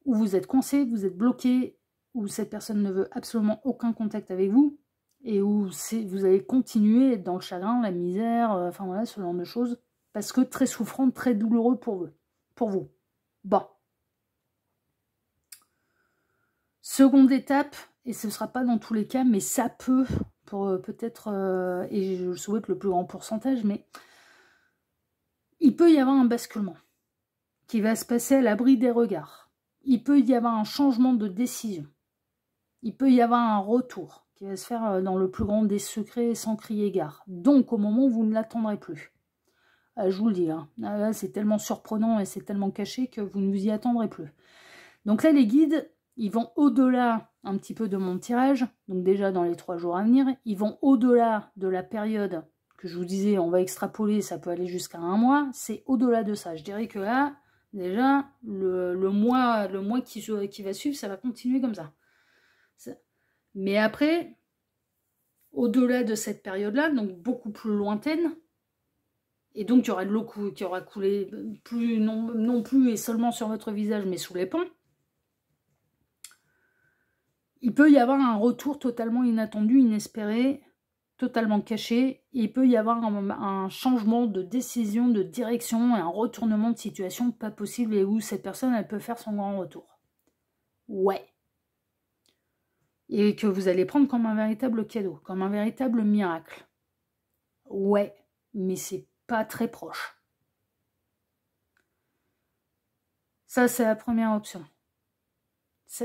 où vous êtes coincé, vous êtes bloqué, où cette personne ne veut absolument aucun contact avec vous, et où vous allez continuer dans le chagrin, la misère, enfin voilà, ce genre de choses. Parce que très souffrant, très douloureux pour vous. Bon. Seconde étape, et ce ne sera pas dans tous les cas, mais ça peut, pour peut-être, et je souhaite le plus grand pourcentage, mais il peut y avoir un basculement qui va se passer à l'abri des regards. Il peut y avoir un changement de décision. il peut y avoir un retour qui va se faire dans le plus grand des secrets sans crier gare. Donc, au moment où vous ne l'attendrez plus. Je vous le dis, là c'est tellement surprenant et c'est tellement caché que vous ne vous y attendrez plus. Donc là, les guides, ils vont au-delà un petit peu de mon tirage. Donc déjà, dans les 3 jours à venir, ils vont au-delà de la période que je vous disais, on va extrapoler, ça peut aller jusqu'à 1 mois. C'est au-delà de ça. Je dirais que là, déjà, le mois qui va suivre, ça va continuer comme ça. Mais après, au-delà de cette période-là, donc beaucoup plus lointaine, et donc il y aura de l'eau qui aura coulé plus, non plus et seulement sur votre visage, mais sous les ponts, il peut y avoir un retour totalement inattendu, inespéré, totalement caché. Il peut y avoir un changement de décision, de direction, et un retournement de situation pas possible et où cette personne, elle peut faire son grand retour. Ouais. Et que vous allez prendre comme un véritable cadeau, comme un véritable miracle. Ouais, mais c'est pas très proche. Ça, c'est la première option.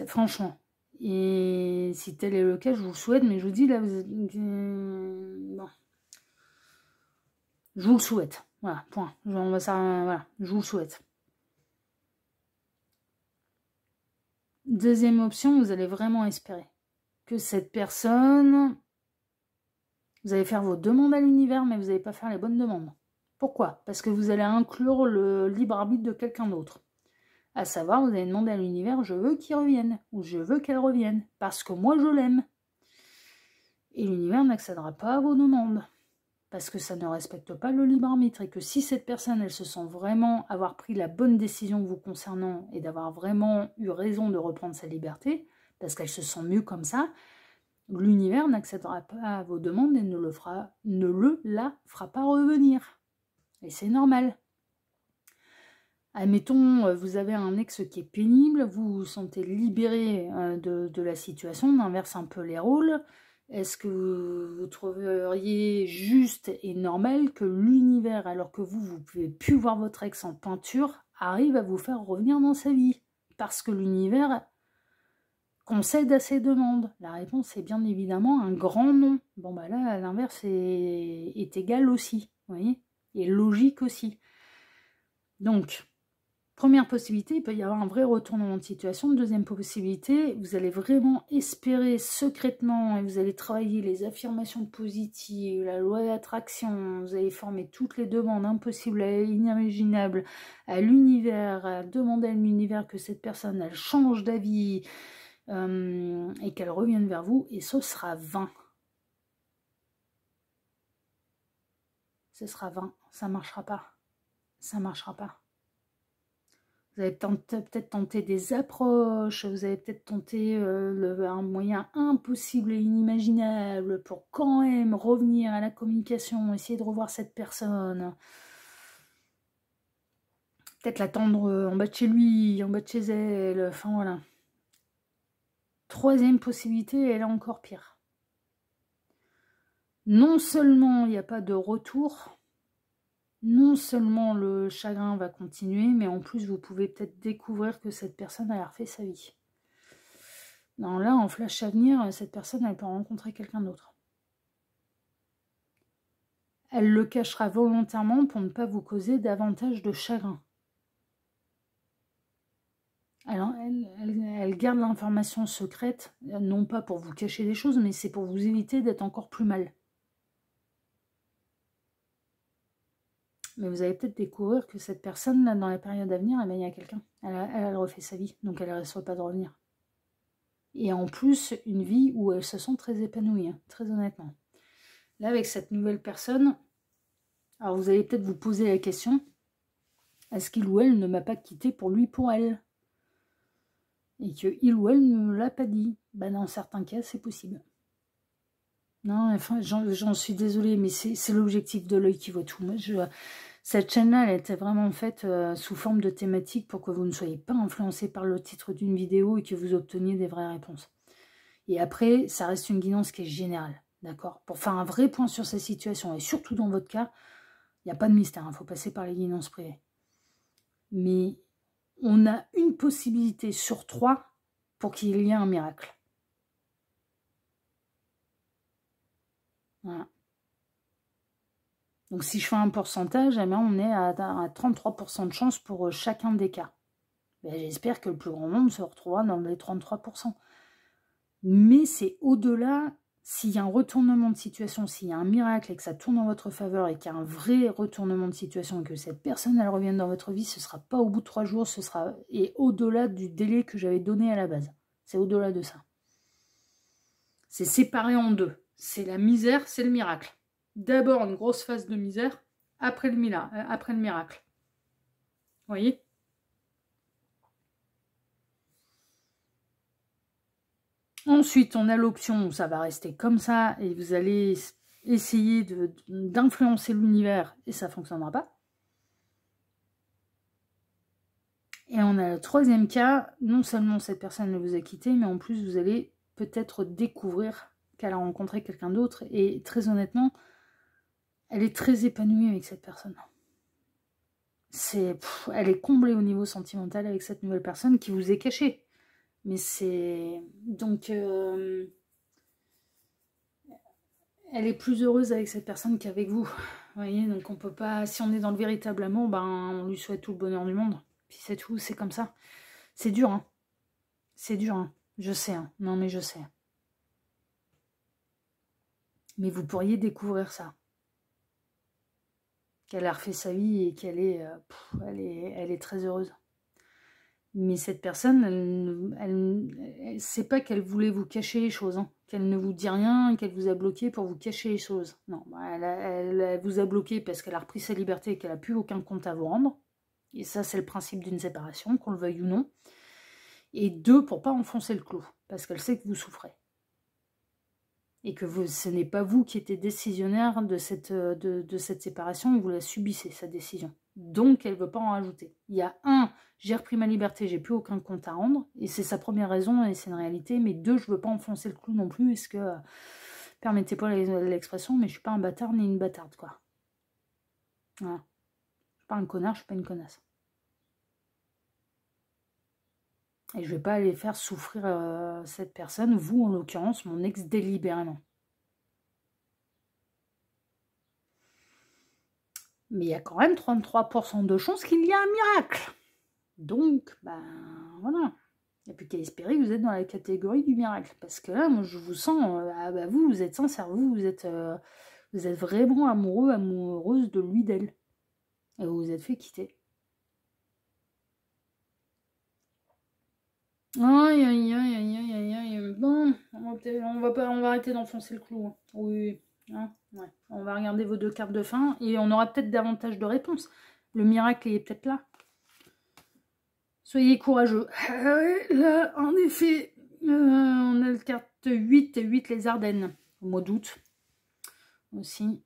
Franchement. Et si tel est le cas, je vous le souhaite, mais je vous dis, là, vous êtes... bon. Je vous le souhaite. Voilà, point. Voilà, je vous le souhaite. Deuxième option, vous allez vraiment espérer que cette personne... Vous allez faire vos demandes à l'univers, mais vous n'allez pas faire les bonnes demandes. Pourquoi? Parce que vous allez inclure le libre arbitre de quelqu'un d'autre. À savoir, vous allez demander à l'univers, je veux qu'il revienne, ou je veux qu'elle revienne, parce que moi je l'aime. Et l'univers n'accédera pas à vos demandes, parce que ça ne respecte pas le libre arbitre, et que si cette personne, elle se sent vraiment avoir pris la bonne décision vous concernant, et d'avoir vraiment eu raison de reprendre sa liberté, parce qu'elle se sent mieux comme ça, l'univers n'accédera pas à vos demandes et ne la fera pas revenir. Et c'est normal. Admettons, vous avez un ex qui est pénible, vous vous sentez libéré de la situation, on inverse un peu les rôles. Est-ce que vous trouveriez juste et normal que l'univers, alors que vous ne pouvez plus voir votre ex en peinture, arrive à vous faire revenir dans sa vie? Parce que l'univers concède à ses demandes. La réponse est bien évidemment un grand non. Bon bah là, l'inverse est égal aussi, vous voyez, et logique aussi. Donc... Première possibilité, il peut y avoir un vrai retournement de situation. Deuxième possibilité, vous allez vraiment espérer secrètement et vous allez travailler les affirmations positives, la loi d'attraction, vous allez former toutes les demandes impossibles et inimaginables à l'univers, demander à l'univers que cette personne, elle change d'avis et qu'elle revienne vers vous, et ce sera vain. Ce sera vain, ça ne marchera pas. Ça ne marchera pas. Vous avez peut-être tenté des approches, vous avez peut-être tenté un moyen impossible et inimaginable pour quand même revenir à la communication, essayer de revoir cette personne. Peut-être l'attendre en bas de chez lui, en bas de chez elle, enfin voilà. Troisième possibilité, elle est encore pire. Non seulement il n'y a pas de retour, non seulement le chagrin va continuer, mais en plus, vous pouvez peut-être découvrir que cette personne a refait sa vie. Non, là, en flash à venir, cette personne, elle peut rencontrer quelqu'un d'autre. Elle le cachera volontairement pour ne pas vous causer davantage de chagrin. Alors, elle garde l'information secrète, non pas pour vous cacher des choses, mais c'est pour vous éviter d'être encore plus mal. Mais vous allez peut-être découvrir que cette personne, là, dans la période à venir, il y a quelqu'un. Elle refait sa vie, donc elle ne risque pas de revenir. Et en plus, une vie où elle se sent très épanouie, hein, très honnêtement. Là, avec cette nouvelle personne, alors vous allez peut-être vous poser la question, est-ce qu'il ou elle ne m'a pas quitté pour lui, pour elle? Et qu'il ou elle ne l'a pas dit? Ben, dans certains cas, c'est possible. Non, enfin, j'en suis désolée, mais c'est l'objectif de l'œil qui voit tout. Moi, cette chaîne-là, elle était vraiment faite sous forme de thématique pour que vous ne soyez pas influencé par le titre d'une vidéo et que vous obteniez des vraies réponses. Et après, ça reste une guidance qui est générale, d'accord? Pour faire un vrai point sur ces situations, et surtout dans votre cas, il n'y a pas de mystère, il faut passer par les guidances privées. Mais on a une possibilité sur 3 pour qu'il y ait un miracle. Voilà. Donc si je fais un pourcentage, eh bien, on est à 33% de chance pour chacun des cas. J'espère que le plus grand nombre se retrouvera dans les 33%. Mais c'est au-delà, s'il y a un retournement de situation, s'il y a un miracle et que ça tourne en votre faveur et qu'il y a un vrai retournement de situation et que cette personne, elle revienne dans votre vie, ce ne sera pas au bout de 3 jours, ce sera et au-delà du délai que j'avais donné à la base. C'est au-delà de ça. C'est séparé en deux. C'est la misère, c'est le miracle. D'abord une grosse phase de misère, après le miracle. Vous voyez ? Ensuite, on a l'option où ça va rester comme ça et vous allez essayer d'influencer l'univers et ça ne fonctionnera pas. Et on a le troisième cas, non seulement cette personne vous a quitté, mais en plus vous allez peut-être découvrir qu'elle a rencontré quelqu'un d'autre et très honnêtement, elle est très épanouie avec cette personne. Elle est comblée au niveau sentimental avec cette nouvelle personne qui vous est cachée. Mais c'est... Donc... elle est plus heureuse avec cette personne qu'avec vous. Vous voyez, donc on peut pas... Si on est dans le véritable amour, ben on lui souhaite tout le bonheur du monde. Puis c'est tout, c'est comme ça. C'est dur, hein. C'est dur, hein. Je sais, hein. Non, mais je sais. Mais vous pourriez découvrir ça. Qu'elle a refait sa vie et qu'elle est, elle est très heureuse. Mais cette personne, elle sait pas qu'elle voulait vous cacher les choses, hein. Qu'elle ne vous dit rien, qu'elle vous a bloqué pour vous cacher les choses. Non, elle vous a bloqué parce qu'elle a repris sa liberté et qu'elle n'a plus aucun compte à vous rendre. Et ça, c'est le principe d'une séparation, qu'on le veuille ou non. Et deux, pour pas enfoncer le clou, parce qu'elle sait que vous souffrez. Et que ce n'est pas vous qui étiez décisionnaire de cette séparation, vous la subissez, sa décision. Donc, elle ne veut pas en rajouter. Il y a un, j'ai repris ma liberté, j'ai plus aucun compte à rendre, et c'est sa première raison, et c'est une réalité, mais deux, je ne veux pas enfoncer le clou non plus, est-ce que, permettez-moi l'expression, mais je ne suis pas un bâtard ni une bâtarde, quoi. Voilà. Je ne suis pas un connard, je ne suis pas une connasse. Et je ne vais pas aller faire souffrir cette personne, vous en l'occurrence, mon ex délibérément. Mais il y a quand même 33% de chances qu'il y ait un miracle. Donc, ben voilà. Il n'y a plus qu'à espérer que vous êtes dans la catégorie du miracle. Parce que là, moi, je vous sens, vous êtes sincère, vous êtes vraiment amoureux, amoureuse de lui, d'elle. Et vous vous êtes fait quitter. Aïe, aïe, aïe, aïe, aïe, aïe. Bon, on va arrêter d'enfoncer le clou. Hein. Oui, hein, ouais. On va regarder vos deux cartes de fin et on aura peut-être davantage de réponses. Le miracle est peut-être là. Soyez courageux. Là, en effet, on a la carte 8 et 8 les Ardennes, au mois d'août aussi.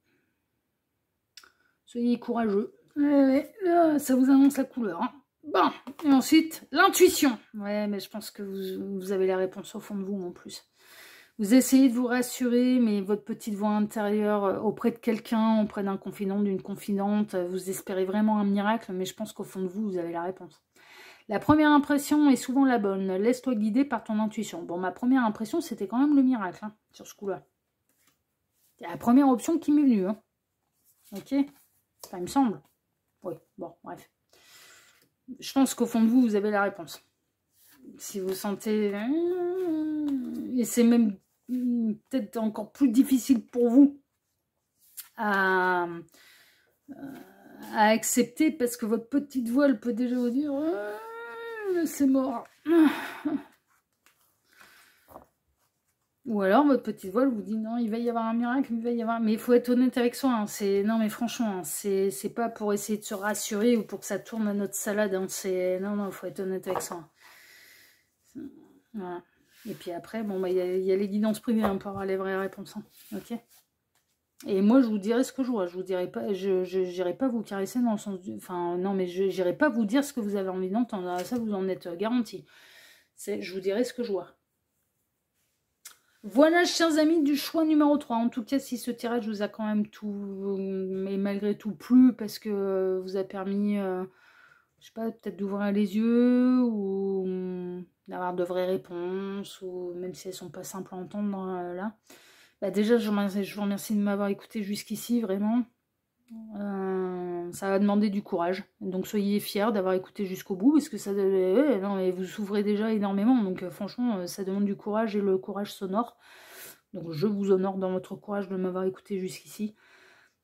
Soyez courageux. Là, ça vous annonce la couleur. Hein. Bon, et ensuite, l'intuition. Ouais, mais je pense que vous avez la réponse au fond de vous en plus. Vous essayez de vous rassurer, mais votre petite voix intérieure auprès de quelqu'un, auprès d'un confident, d'une confidente, vous espérez vraiment un miracle, mais je pense qu'au fond de vous, vous avez la réponse. La première impression est souvent la bonne. Laisse-toi guider par ton intuition. Bon, ma première impression, c'était quand même le miracle, hein, sur ce coup-là. C'est la première option qui m'est venue. Hein. Ok, ça me semble. Oui, bon, bref. Je pense qu'au fond de vous, vous avez la réponse. Si vous sentez... Et c'est même peut-être encore plus difficile pour vous à accepter parce que votre petite voix, elle peut déjà vous dire c'est mort. Ou alors votre petite voix vous dit non, il va y avoir un miracle, il va y avoir... Mais il faut être honnête avec soi. Hein. Non mais franchement, hein, c'est pas pour essayer de se rassurer ou pour que ça tourne à notre salade. Hein. Non, il faut être honnête avec soi. Voilà. Et puis après, bon, bah, y a les guidances privées hein, pour avoir les vraies réponses. Hein. Ok. Et moi, je vous dirai ce que je vois. Je vous dirai pas, j'irai pas vous caresser dans le sens du... Enfin, non, mais je n'irai pas vous dire ce que vous avez envie d'entendre. Ça, vous en êtes garanti. Je vous dirai ce que je vois. Voilà, chers amis, du choix numéro 3. En tout cas, si ce tirage vous a quand même tout, mais malgré tout plu, parce que vous a permis, je sais pas, peut-être d'ouvrir les yeux, ou d'avoir de vraies réponses, ou même si elles sont pas simples à entendre là. Bah déjà, je vous remercie de m'avoir écouté jusqu'ici, vraiment. Ça va demander du courage. Donc soyez fiers d'avoir écouté jusqu'au bout, parce que ça, non, mais vous souffrez déjà énormément. Donc franchement, ça demande du courage et le courage s'honore. Donc je vous honore dans votre courage de m'avoir écouté jusqu'ici.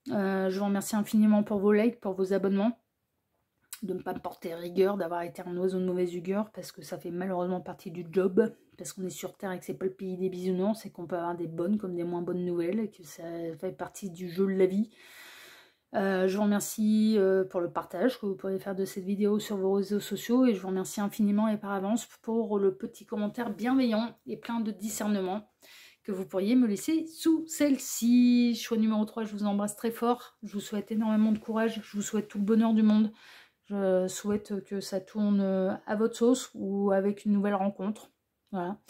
Je vous remercie infiniment pour vos likes, pour vos abonnements, de ne pas me porter rigueur, d'avoir été un oiseau de mauvaise augure, parce que ça fait malheureusement partie du job, parce qu'on est sur Terre et que c'est pas le pays des bisounours, et qu'on peut avoir des bonnes comme des moins bonnes nouvelles, et que ça fait partie du jeu de la vie. Je vous remercie pour le partage que vous pourrez faire de cette vidéo sur vos réseaux sociaux, et je vous remercie infiniment et par avance pour le petit commentaire bienveillant et plein de discernement que vous pourriez me laisser sous celle-ci. Choix numéro 3, je vous embrasse très fort. Je vous souhaite énormément de courage. Je vous souhaite tout le bonheur du monde. Je souhaite que ça tourne à votre sauce ou avec une nouvelle rencontre. Voilà.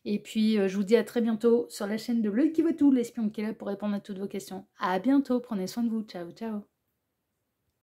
Et puis, je vous dis à très bientôt sur la chaîne de L'Œil qui voit tout, l'espion qui est là pour répondre à toutes vos questions. À bientôt, prenez soin de vous. Ciao, ciao.